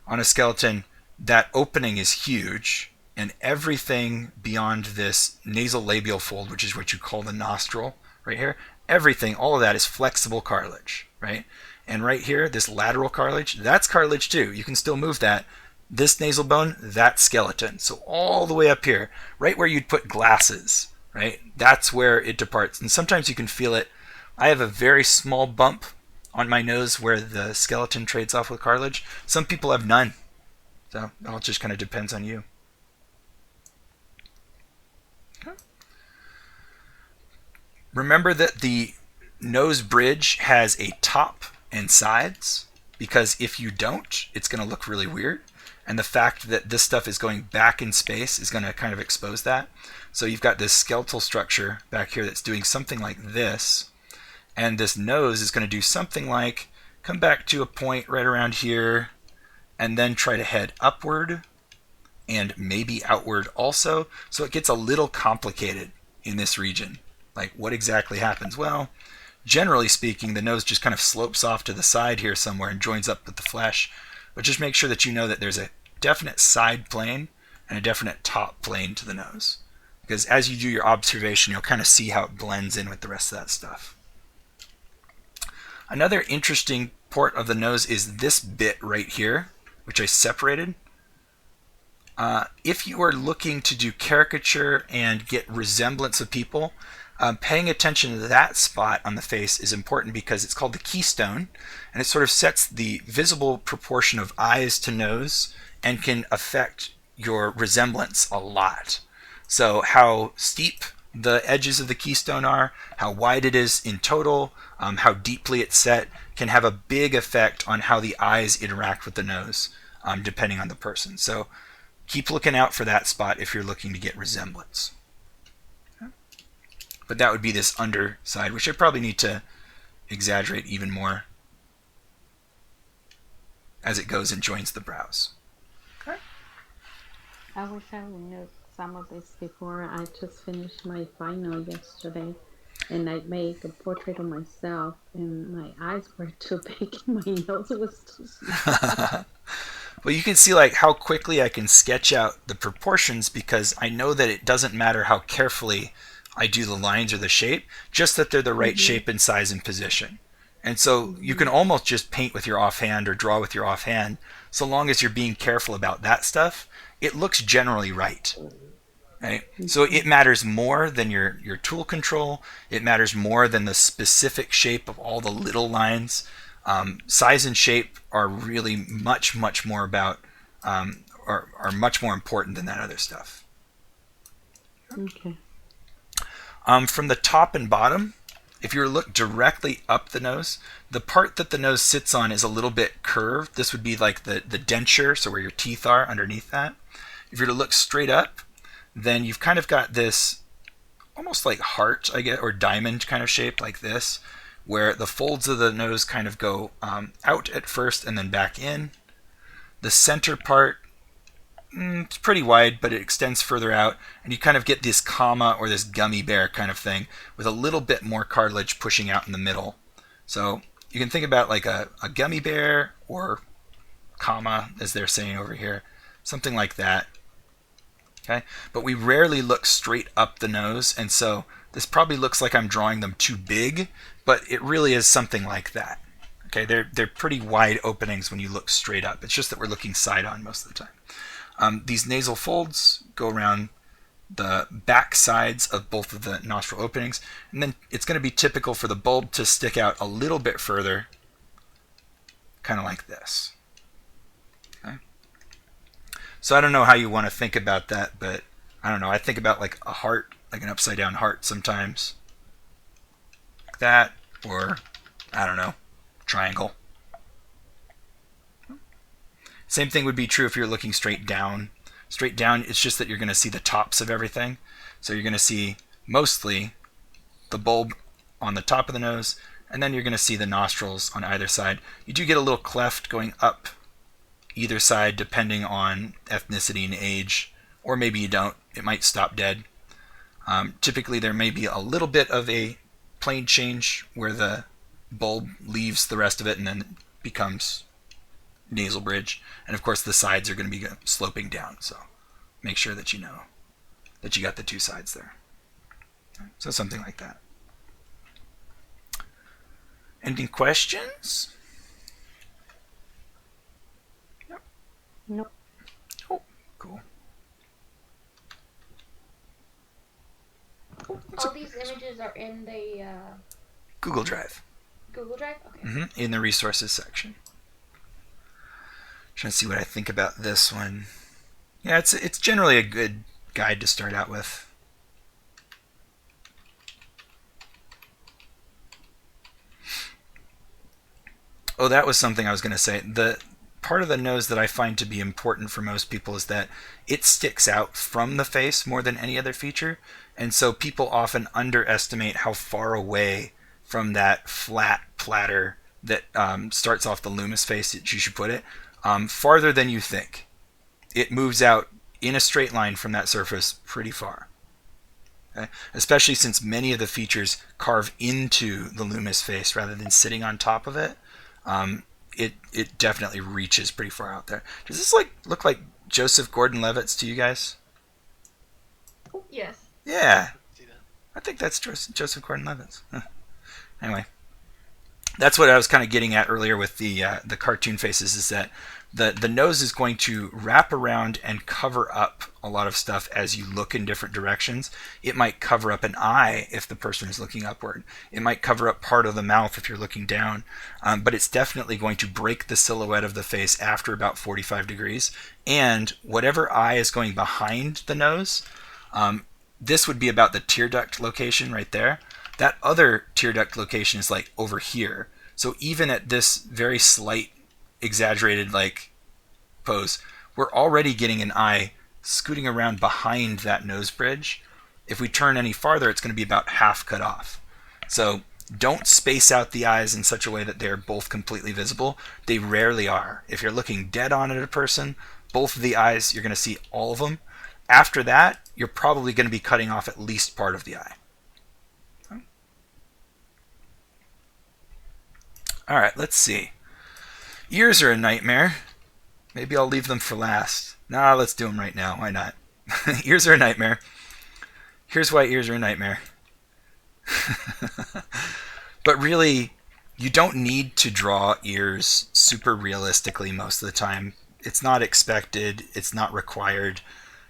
On a skeleton, that opening is huge, and everything beyond this nasal labial fold, which is what you call the nostril right here, everything, all of that is flexible cartilage, right? And right here, this lateral cartilage, that's cartilage too. You can still move that. This nasal bone, that's skeleton. So all the way up here, right where you'd put glasses, right? That's where it departs. And sometimes you can feel it. I have a very small bump on my nose where the skeleton trades off with cartilage. Some people have none. So it all just kind of depends on you. Okay. Remember that the nose bridge has a top and sides, because if you don't, it's going to look really weird. And the fact that this stuff is going back in space is going to kind of expose that. So you've got this skeletal structure back here that's doing something like this, and this nose is going to do something like come back to a point right around here, and then try to head upward and maybe outward also. So it gets a little complicated in this region. Like, what exactly happens? Well, generally speaking, the nose just kind of slopes off to the side here somewhere and joins up with the flesh. But just make sure that you know that there's a definite side plane and a definite top plane to the nose. Because as you do your observation, you'll kind of see how it blends in with the rest of that stuff. Another interesting part of the nose is this bit right here, which I separated. If you are looking to do caricature and get resemblance of people, paying attention to that spot on the face is important, because it's called the keystone, and it sort of sets the visible proportion of eyes to nose and can affect your resemblance a lot. So how steep the edges of the keystone are, how wide it is in total, how deeply it's set, can have a big effect on how the eyes interact with the nose, depending on the person. So keep looking out for that spot if you're looking to get resemblance. Okay. But that would be this underside, which I probably need to exaggerate even more as it goes and joins the brows. Okay. I wish I would know some of this before. I just finished my final yesterday, and I made a portrait of myself, and my eyes were too big and my nose was too small. Well, you can see like how quickly I can sketch out the proportions, because I know that it doesn't matter how carefully I do the lines or the shape, just that they're the right shape and size and position. And so you can almost just paint with your offhand or draw with your offhand. So long as you're being careful about that stuff, it looks generally right. Right? So it matters more than your tool control. It matters more than the specific shape of all the little lines. Size and shape are really much more about, are much more important than that other stuff. Okay. From the top and bottom, if you look directly up the nose, the part that the nose sits on is a little bit curved. This would be like the denture, so where your teeth are underneath that. If you were to look straight up, then you've kind of got this almost like heart, I guess, or diamond kind of shape like this, where the folds of the nose kind of go out at first and then back in. The center part, it's pretty wide, but it extends further out, and you kind of get this comma or this gummy bear kind of thing with a little bit more cartilage pushing out in the middle. So you can think about like a gummy bear or comma, as they're saying over here, something like that. Okay, but we rarely look straight up the nose, and so this probably looks like I'm drawing them too big, but it really is something like that. Okay, they're pretty wide openings when you look straight up. It's just that we're looking side on most of the time. These nasal folds go around the back sides of both of the nostril openings, and then it's going to be typical for the bulb to stick out a little bit further, kind of like this. Okay? So I don't know how you want to think about that, but I don't know. I think about like a heart, like an upside down heart sometimes, like that, or I don't know, triangle. Same thing would be true if you're looking straight down. Straight down, it's just that you're going to see the tops of everything. So you're going to see mostly the bulb on the top of the nose, and then you're going to see the nostrils on either side. You do get a little cleft going up either side depending on ethnicity and age, or maybe you don't. It might stop dead. Typically there may be a little bit of a plane change where the bulb leaves the rest of it and then becomes nasal bridge, and of course the sides are going to be sloping down, so make sure that you know that you got the two sides there. So something like that. Any questions? Yep. Nope. Oh, cool. All these images are in the Google Drive. Google Drive? Okay. In the resources section. Trying to see what I think about this one. Yeah, it's generally a good guide to start out with. Oh, that was something I was going to say. The part of the nose that I find to be important for most people is that it sticks out from the face more than any other feature, and so people often underestimate how far away from that flat platter that starts off the Loomis face that you should put it. Farther than you think. It moves out in a straight line from that surface pretty far. Okay? Especially since many of the features carve into the Loomis face rather than sitting on top of it. It definitely reaches pretty far out there. Does this look like Joseph Gordon-Levitt's to you guys? Yes. Yeah. I think that's Joseph Gordon-Levitt's. Anyway. That's what I was kind of getting at earlier with the cartoon faces, is that the nose is going to wrap around and cover up a lot of stuff as you look in different directions. It might cover up an eye if the person is looking upward. It might cover up part of the mouth if you're looking down. But it's definitely going to break the silhouette of the face after about 45 degrees. And whatever eye is going behind the nose, this would be about the tear duct location right there. That other tear duct location is like over here. So even at this very slight, exaggerated like pose, we're already getting an eye scooting around behind that nose bridge. If we turn any farther, it's going to be about half cut off. So don't space out the eyes in such a way that they're both completely visible. They rarely are. If you're looking dead on at a person, both of the eyes, you're going to see all of them. After that, you're probably going to be cutting off at least part of the eye. All right, let's see. Ears are a nightmare. Maybe I'll leave them for last. Nah, let's do them right now. Why not? Ears are a nightmare. Here's why ears are a nightmare. But really, you don't need to draw ears super realistically most of the time. It's not expected. It's not required.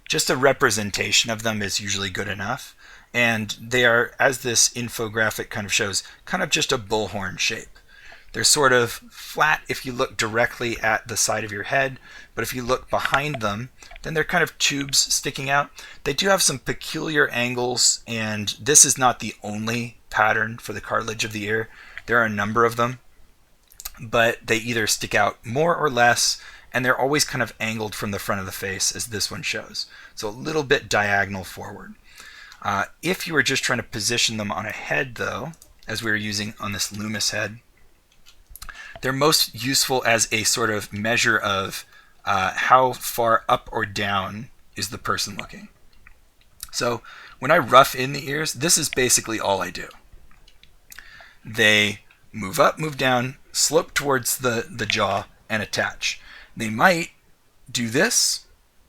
Just a representation of them is usually good enough. And they are, as this infographic kind of shows, kind of just a bullhorn shape. They're sort of flat if you look directly at the side of your head, but if you look behind them, then they're kind of tubes sticking out. They do have some peculiar angles, and this is not the only pattern for the cartilage of the ear. There are a number of them, but they either stick out more or less, and they're always kind of angled from the front of the face, as this one shows. So a little bit diagonal forward. If you were just trying to position them on a head, though, as we were using on this Loomis head. They're most useful as a sort of measure of how far up or down is the person looking. So when I rough in the ears, this is basically all I do. They move up, move down, slope towards the jaw, and attach. They might do this,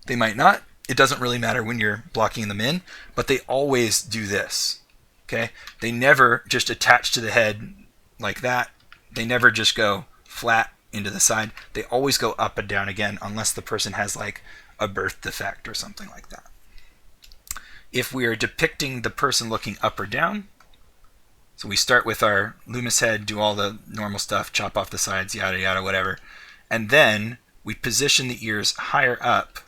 they might not. It doesn't really matter when you're blocking them in, but they always do this. Okay? They never just attach to the head like that. They never just go flat into the side. They always go up and down again, unless the person has like a birth defect or something like that. If we are depicting the person looking up or down, so we start with our Loomis head, do all the normal stuff, chop off the sides, yada yada, whatever, and then we position the ears higher up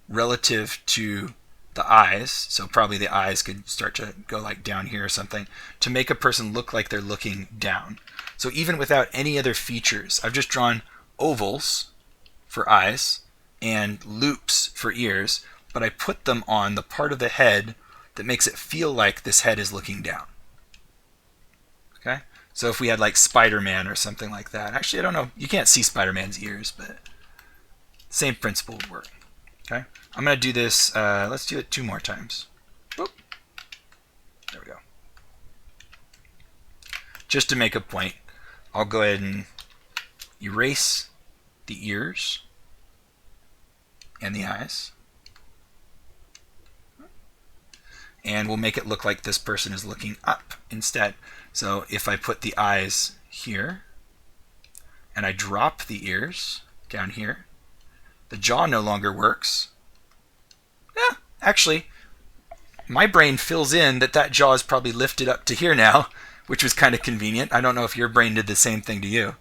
relative to the eyes, so probably the eyes could start to go like down here or something, to make a person look like they're looking down. So even without any other features, I've just drawn ovals for eyes and loops for ears, but I put them on the part of the head that makes it feel like this head is looking down. Okay? So if we had like Spider-Man or something like that, actually I don't know, you can't see Spider-Man's ears, but same principle would work. Okay? I'm going to do this, let's do it 2 more times. Whoop. There we go. Just to make a point, I'll go ahead and erase the ears and the eyes. And we'll make it look like this person is looking up instead. So if I put the eyes here, and I drop the ears down here, the jaw no longer works. Yeah, actually, my brain fills in that jaw is probably lifted up to here now, which was kind of convenient. I don't know if your brain did the same thing to you.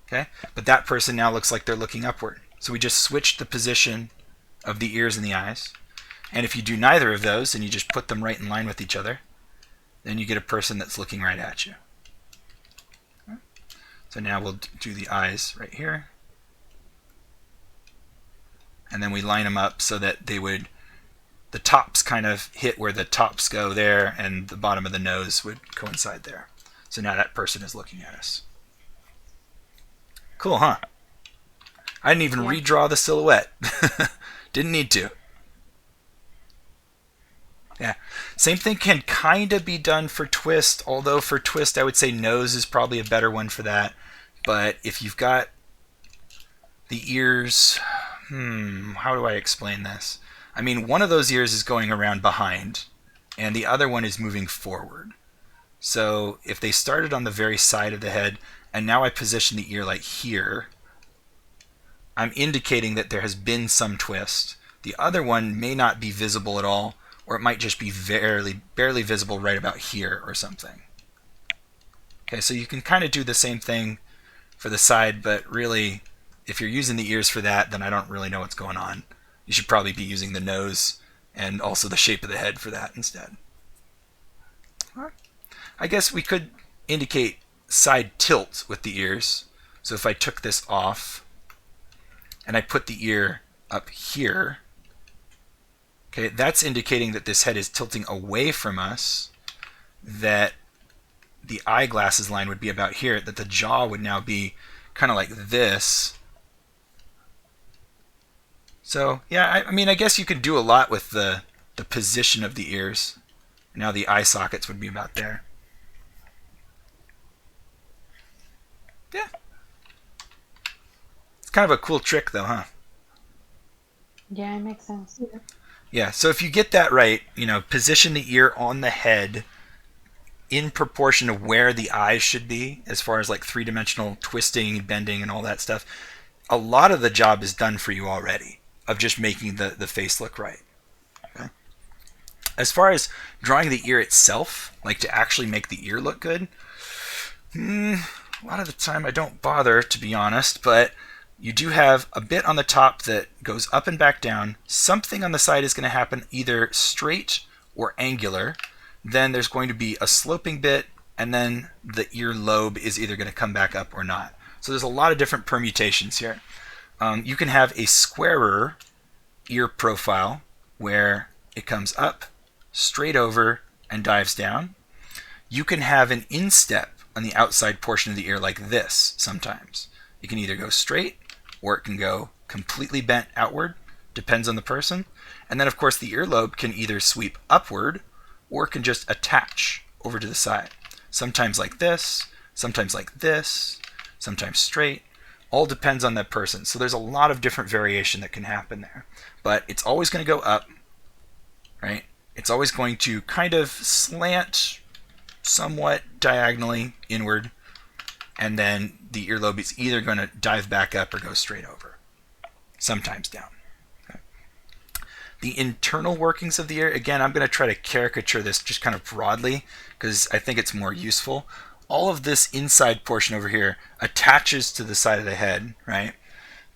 Okay, but that person now looks like they're looking upward. So we just switched the position of the ears and the eyes. And if you do neither of those and you just put them right in line with each other, then you get a person that's looking right at you. Okay. So now we'll do the eyes right here. And then we line them up so that the tops kind of hit where the tops go there, and the bottom of the nose would coincide there. So now that person is looking at us. Cool, huh? I didn't even redraw the silhouette. Didn't need to. Yeah. Same thing can kind of be done for twist, although for twist I would say nose is probably a better one for that. But if you've got the ears, how do I explain this? I mean, one of those ears is going around behind, and the other one is moving forward. So if they started on the very side of the head, and now I position the ear like here, I'm indicating that there has been some twist. The other one may not be visible at all, or it might just be barely visible right about here or something. Okay, so you can kind of do the same thing for the side, but really, if you're using the ears for that, then I don't really know what's going on. You should probably be using the nose and also the shape of the head for that instead. All right. I guess we could indicate side tilt with the ears. So if I took this off and I put the ear up here, okay, that's indicating that this head is tilting away from us, that the eyeglasses line would be about here, that the jaw would now be kind of like this. So, yeah, I mean, I guess you could do a lot with the position of the ears. Now the eye sockets would be about there. Yeah. It's kind of a cool trick, though, huh? Yeah, it makes sense. Yeah, so if you get that right, position the ear on the head in proportion to where the eyes should be, as far as like 3-dimensional twisting, bending, and all that stuff, a lot of the job is done for you already, of just making the face look right. Okay? As far as drawing the ear itself, like to actually make the ear look good, a lot of the time I don't bother, to be honest, but you do have a bit on the top that goes up and back down. Something on the side is going to happen either straight or angular. Then there's going to be a sloping bit, and then the ear lobe is either going to come back up or not. So there's a lot of different permutations here. You can have a squarer ear profile where it comes up, straight over, and dives down. You can have an instep on the outside portion of the ear like this sometimes. It can either go straight or it can go completely bent outward, depends on the person. And then of course the earlobe can either sweep upward or it can just attach over to the side. Sometimes like this, sometimes like this, sometimes straight. All depends on that person. So there's a lot of different variation that can happen there. But it's always going to go up, right? It's always going to kind of slant somewhat diagonally inward, and then the earlobe is either going to dive back up or go straight over, sometimes down. Okay. The internal workings of the ear, again, I'm going to try to caricature this just kind of broadly because I think it's more useful. All of this inside portion over here attaches to the side of the head, right?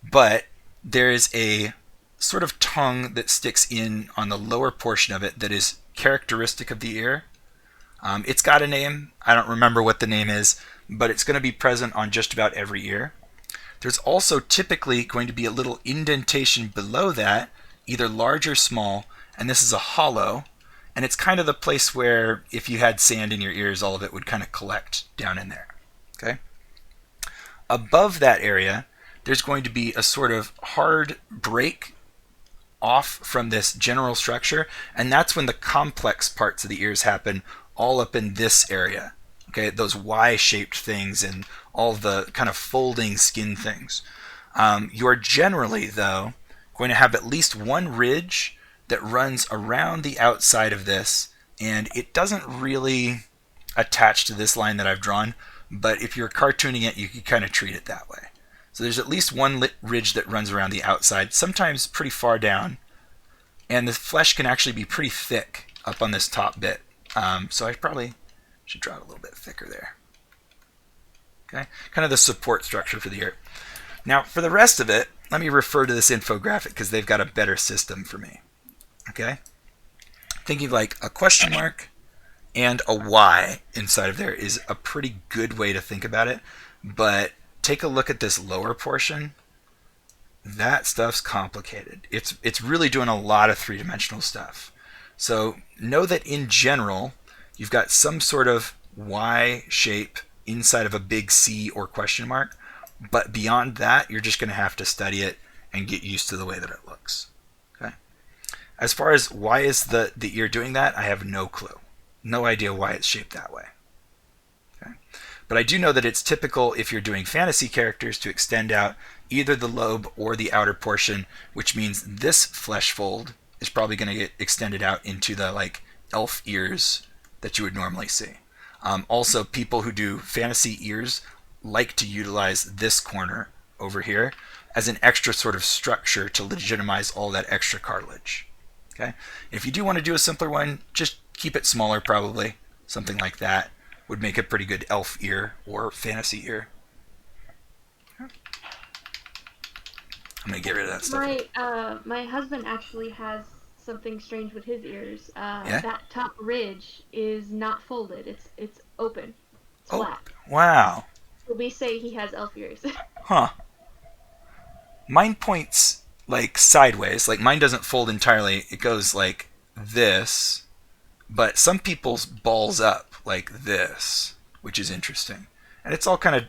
But there is a sort of tongue that sticks in on the lower portion of it that is characteristic of the ear. It's got a name. I don't remember what the name is, but it's going to be present on just about every ear. There's also typically going to be a little indentation below that, either large or small, and this is a hollow, and it's kind of the place where if you had sand in your ears, all of it would kind of collect down in there. Okay? Above that area, there's going to be a sort of hard break off from this general structure, and that's when the complex parts of the ears happen, all up in this area. Okay, those Y-shaped things and all the kind of folding skin things. You're generally, though, going to have at least one ridge that runs around the outside of this, and it doesn't really attach to this line that I've drawn, but if you're cartooning it, you can kind of treat it that way. So there's at least one ridge that runs around the outside, sometimes pretty far down, and the flesh can actually be pretty thick up on this top bit. So I probably should draw it a little bit thicker there. Okay, kind of the support structure for the ear. Now, for the rest of it, let me refer to this infographic because they've got a better system for me. Okay, thinking like a question mark and a Y inside of there is a pretty good way to think about it. But take a look at this lower portion. That stuff's complicated. It's really doing a lot of three-dimensional stuff. So know that in general, you've got some sort of Y shape inside of a big C or question mark, but beyond that, you're just going to have to study it and get used to the way that it looks. Okay. As far as why is the ear doing that, I have no clue. No idea why it's shaped that way. Okay. But I do know that it's typical if you're doing fantasy characters to extend out either the lobe or the outer portion, which means this flesh fold is probably going to get extended out into the like elf ears that you would normally see. Also, people who do fantasy ears like to utilize this corner over here as an extra sort of structure to legitimize all that extra cartilage. Okay. If you do want to do a simpler one, just keep it smaller probably. Something like that would make a pretty good elf ear or fantasy ear. I'm going to get rid of that stuff. My husband actually has something strange with his ears. Yeah? That top ridge is not folded. It's open. It's flat. Wow. So we say he has elf ears. Huh. Mine points like sideways. Like mine doesn't fold entirely. It goes like this. But some people's balls up like this, which is interesting. And it's all kind of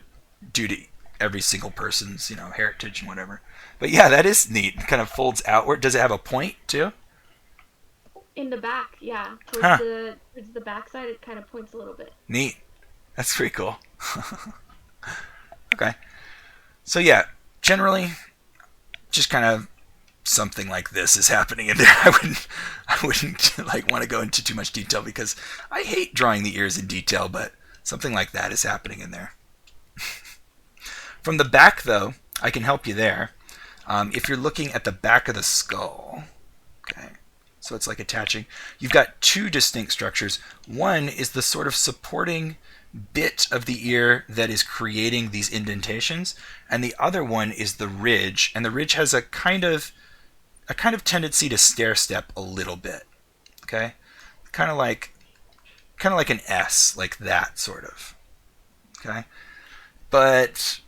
due to every single person's, heritage and whatever. But yeah, that is neat. It kind of folds outward. Does it have a point too? In the back, yeah. Towards the back side, it kind of points a little bit. Neat. That's pretty cool. Okay. So yeah, generally, just kind of something like this is happening in there. I wouldn't like want to go into too much detail because I hate drawing the ears in detail, but something like that is happening in there. From the back, though, I can help you there. If you're looking at the back of the skull, okay, so it's like attaching, you've got two distinct structures. One is the sort of supporting bit of the ear that is creating these indentations, and the other one is the ridge, and the ridge has a kind of tendency to stair step a little bit. Okay, kind of like an S, like that sort of. Okay, but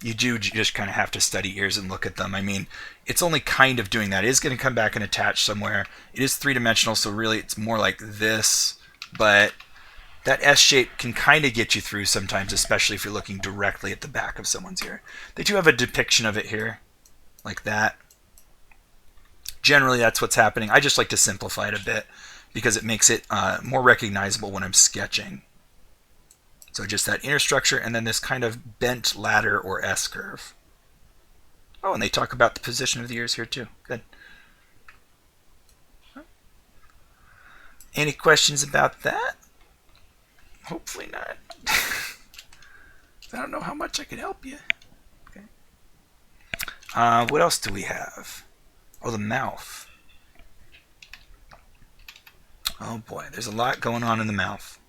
You do just kind of have to study ears and look at them. I mean, it's only kind of doing that. It is going to come back and attach somewhere. It is three-dimensional, so really it's more like this, but that S shape can kind of get you through sometimes, especially if you're looking directly at the back of someone's ear. They do have a depiction of it here, like that. Generally, that's what's happening. I just like to simplify it a bit because it makes it more recognizable when I'm sketching. So just that inner structure and then this kind of bent ladder or S curve. Oh, and they talk about the position of the ears here too. Good. Any questions about that? Hopefully not. I don't know how much I can help you. Okay. What else do we have? Oh, the mouth. Oh boy, there's a lot going on in the mouth.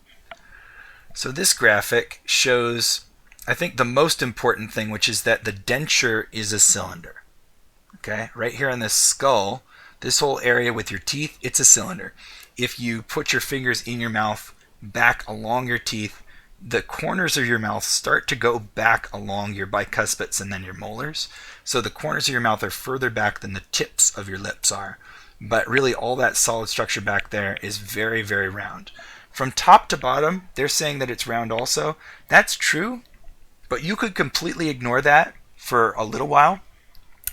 So this graphic shows, I think, the most important thing, which is that the denture is a cylinder. Okay, right here on this skull, this whole area with your teeth, it's a cylinder. If you put your fingers in your mouth back along your teeth, the corners of your mouth start to go back along your bicuspids and then your molars. So the corners of your mouth are further back than the tips of your lips are. But really all that solid structure back there is very, very round. From top to bottom, they're saying that it's round also. That's true, but you could completely ignore that for a little while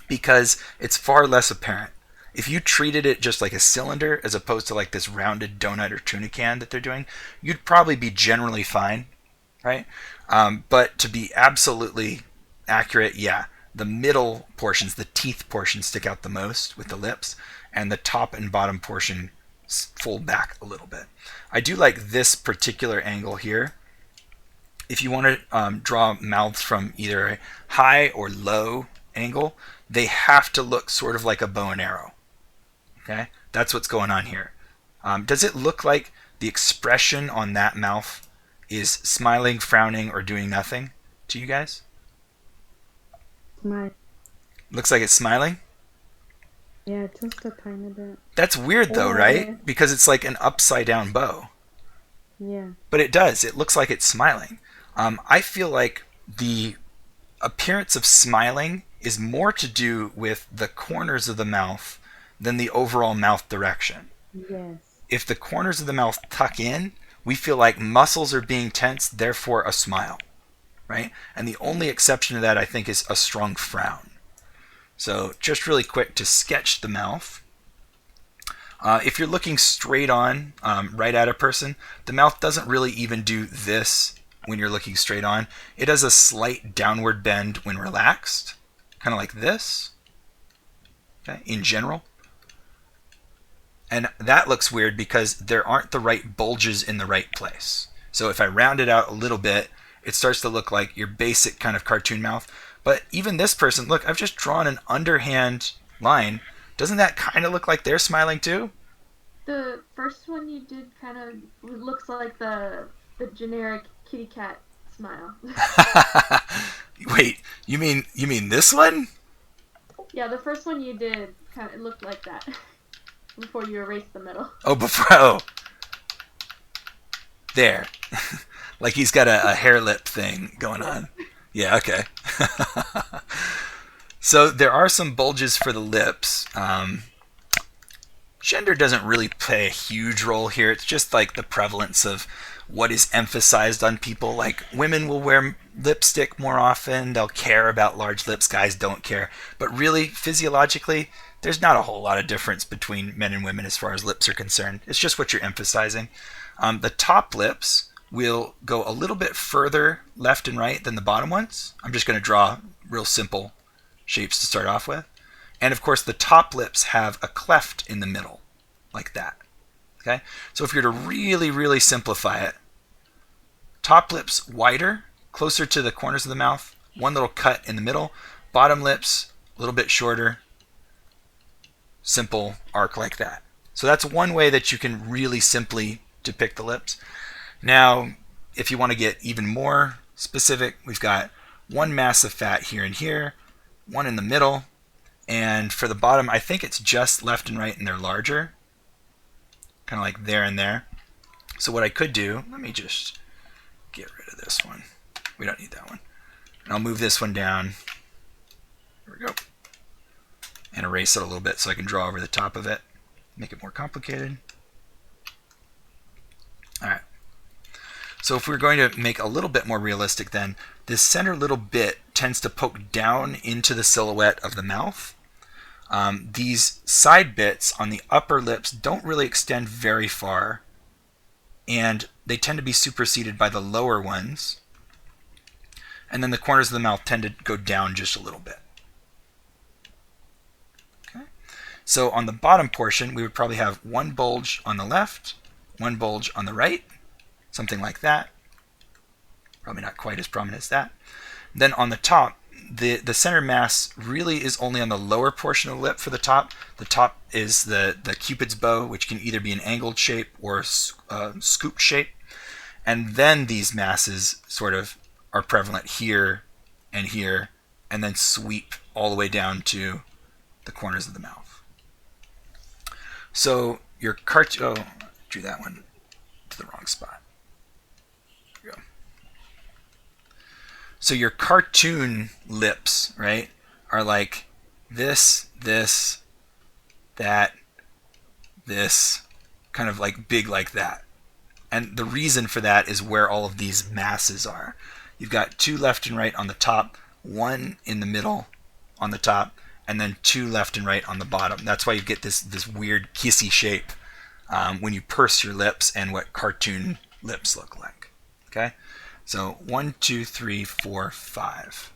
because it's far less apparent. If you treated it just like a cylinder as opposed to like this rounded donut or tuna can that they're doing, you'd probably be generally fine, right? But to be absolutely accurate, yeah, the middle portions, the teeth portion, stick out the most with the lips, and the top and bottom portion fold back a little bit. I do like this particular angle here. If you want to draw mouths from either a high or low angle, they have to look sort of like a bow and arrow. Okay, that's what's going on here. Does it look like the expression on that mouth is smiling, frowning, or doing nothing to you guys? Smile. Looks like it's smiling? Yeah, just a tiny bit. That's weird though, right? Because it's like an upside down bow. Yeah. But it does. It looks like it's smiling. I feel like the appearance of smiling is more to do with the corners of the mouth than the overall mouth direction. Yes. If the corners of the mouth tuck in, we feel like muscles are being tense, therefore a smile, right? And the only exception to that, I think, is a strong frown. So just really quick to sketch the mouth. If you're looking straight on, right at a person, the mouth doesn't really even do this when you're looking straight on. It has a slight downward bend when relaxed, kind of like this, okay, in general. And that looks weird because there aren't the right bulges in the right place. So if I round it out a little bit, it starts to look like your basic kind of cartoon mouth. But even this person, look, I've just drawn an underhand line. Doesn't that kind of look like they're smiling too? The first one you did kind of looks like the generic kitty cat smile. Wait, you mean this one? Yeah, the first one you did kind of looked like that before you erased the middle. Oh, before there. Like he's got a hair lip thing going on. Yeah, okay. So there are some bulges for the lips. Gender doesn't really play a huge role here. It's just like the prevalence of what is emphasized on people. Like women will wear lipstick more often. They'll care about large lips. Guys don't care. But really, physiologically, there's not a whole lot of difference between men and women as far as lips are concerned. It's just what you're emphasizing. The top lips will go a little bit further left and right than the bottom ones. I'm just going to draw real simple shapes to start off with. And of course, the top lips have a cleft in the middle, like that. Okay? So if you're to really, really simplify it, top lips wider, closer to the corners of the mouth, one little cut in the middle. Bottom lips, a little bit shorter, simple arc like that. So that's one way that you can really simply depict the lips. Now, if you want to get even more specific, we've got one mass of fat here and here, one in the middle, and for the bottom, I think it's just left and right and they're larger, kind of like there and there. So what I could do, let me just get rid of this one. We don't need that one. And I'll move this one down. There we go. And erase it a little bit so I can draw over the top of it. Make it more complicated. All right. So if we're going to make a little bit more realistic then, this center little bit tends to poke down into the silhouette of the mouth. These side bits on the upper lips don't really extend very far, and they tend to be superseded by the lower ones. And then the corners of the mouth tend to go down just a little bit. Okay. So on the bottom portion, we would probably have one bulge on the left, one bulge on the right, something like that. Probably not quite as prominent as that. Then on the top, the center mass really is only on the lower portion of the lip for the top. The top is the Cupid's bow, which can either be an angled shape or a scoop shape. And then these masses sort of are prevalent here, and then sweep all the way down to the corners of the mouth. So your I drew that one to the wrong spot. There we go. So your cartoon lips, right, are like this, that, this, kind of like big like that. And the reason for that is where all of these masses are. You've got two left and right on the top, one in the middle on the top, and then two left and right on the bottom. That's why you get this weird kissy shape when you purse your lips and what cartoon lips look like. Okay? So 1, 2, 3, 4, 5.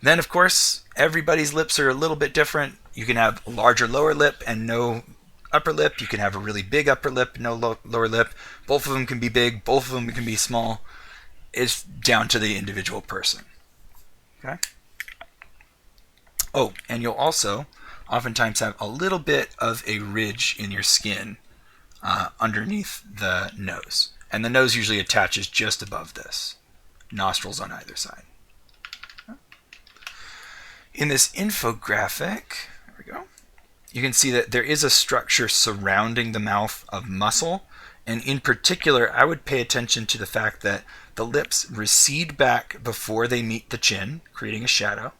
Then, of course, everybody's lips are a little bit different. You can have a larger lower lip and no upper lip. You can have a really big upper lip, no lower lip. Both of them can be big. Both of them can be small. It's down to the individual person. Okay? Oh, and you'll also oftentimes have a little bit of a ridge in your skin underneath the nose. And the nose usually attaches just above this. Nostrils on either side. In this infographic, there we go, you can see that there is a structure surrounding the mouth of muscle. And in particular, I would pay attention to the fact that the lips recede back before they meet the chin, creating a shadow.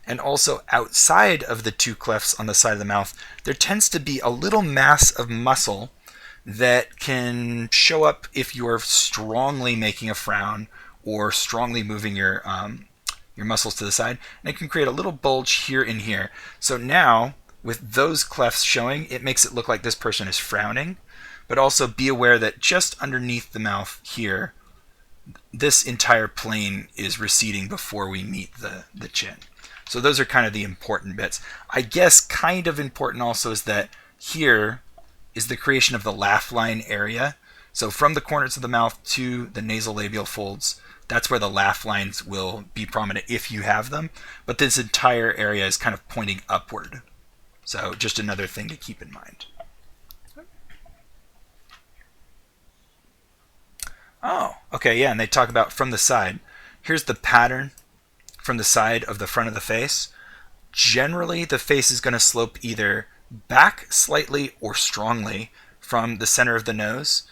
And also outside of the two clefts on the side of the mouth, there tends to be a little mass of muscle that can show up if you're strongly making a frown or strongly moving your muscles to the side. And it can create a little bulge here and here. So now, with those clefts showing, it makes it look like this person is frowning. But also be aware that just underneath the mouth here, this entire plane is receding before we meet the chin. So those are kind of the important bits. I guess kind of important also is that here is the creation of the laugh line area. So from the corners of the mouth to the nasal labial folds, that's where the laugh lines will be prominent if you have them. But this entire area is kind of pointing upward. So just another thing to keep in mind. Oh, okay, yeah, and they talk about from the side. Here's the pattern from the side of the front of the face. Generally, the face is going to slope either back slightly or strongly from the center of the nose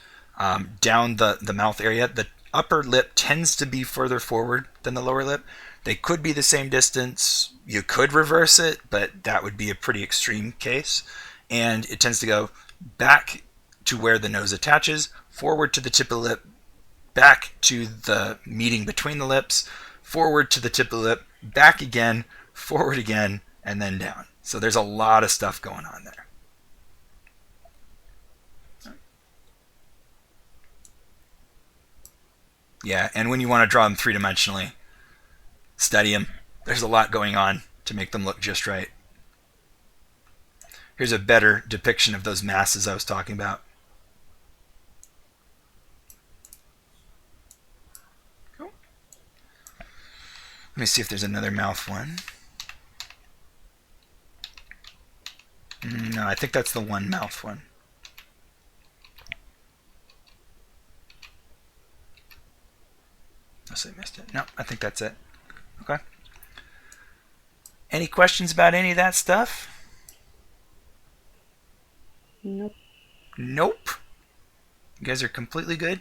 down the mouth area. The upper lip tends to be further forward than the lower lip. They could be the same distance. You could reverse it, but that would be a pretty extreme case. And it tends to go back to where the nose attaches, forward to the tip of the lip, back to the meeting between the lips, forward to the tip of the lip, back again, forward again, and then down. So there's a lot of stuff going on there. Yeah, and when you want to draw them three-dimensionally, study them. There's a lot going on to make them look just right. Here's a better depiction of those masses I was talking about. Cool. Let me see if there's another mouth one. No, I think that's the one mouth one. Unless I missed it. No, I think that's it. Okay. Any questions about any of that stuff? Nope. Nope. You guys are completely good?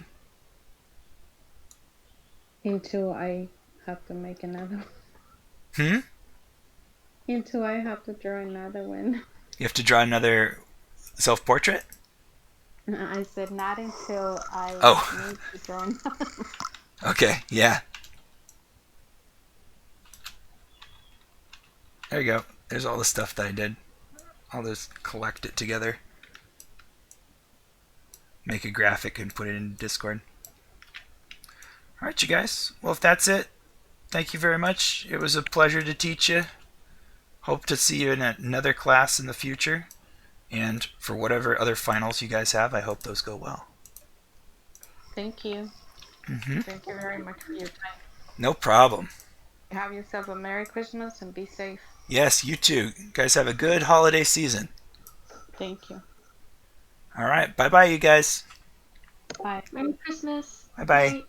Until I have to make another one. Hmm? Until I have to draw another one. You have to draw another self-portrait? I said not until I Oh, need to draw another one. okay, yeah. There you go. There's all the stuff that I did. I'll just collect it together. Make a graphic and put it in Discord. Alright, you guys. Well, if that's it, thank you very much. It was a pleasure to teach you. Hope to see you in another class in the future. And for whatever other finals you guys have, I hope those go well. Thank you. Mm-hmm. Thank you very much for your time. No problem. Have yourself a Merry Christmas and be safe. Yes, you too. You guys have a good holiday season. Thank you. Alright, bye-bye, you guys. Bye. Merry Christmas. Bye-bye. Night.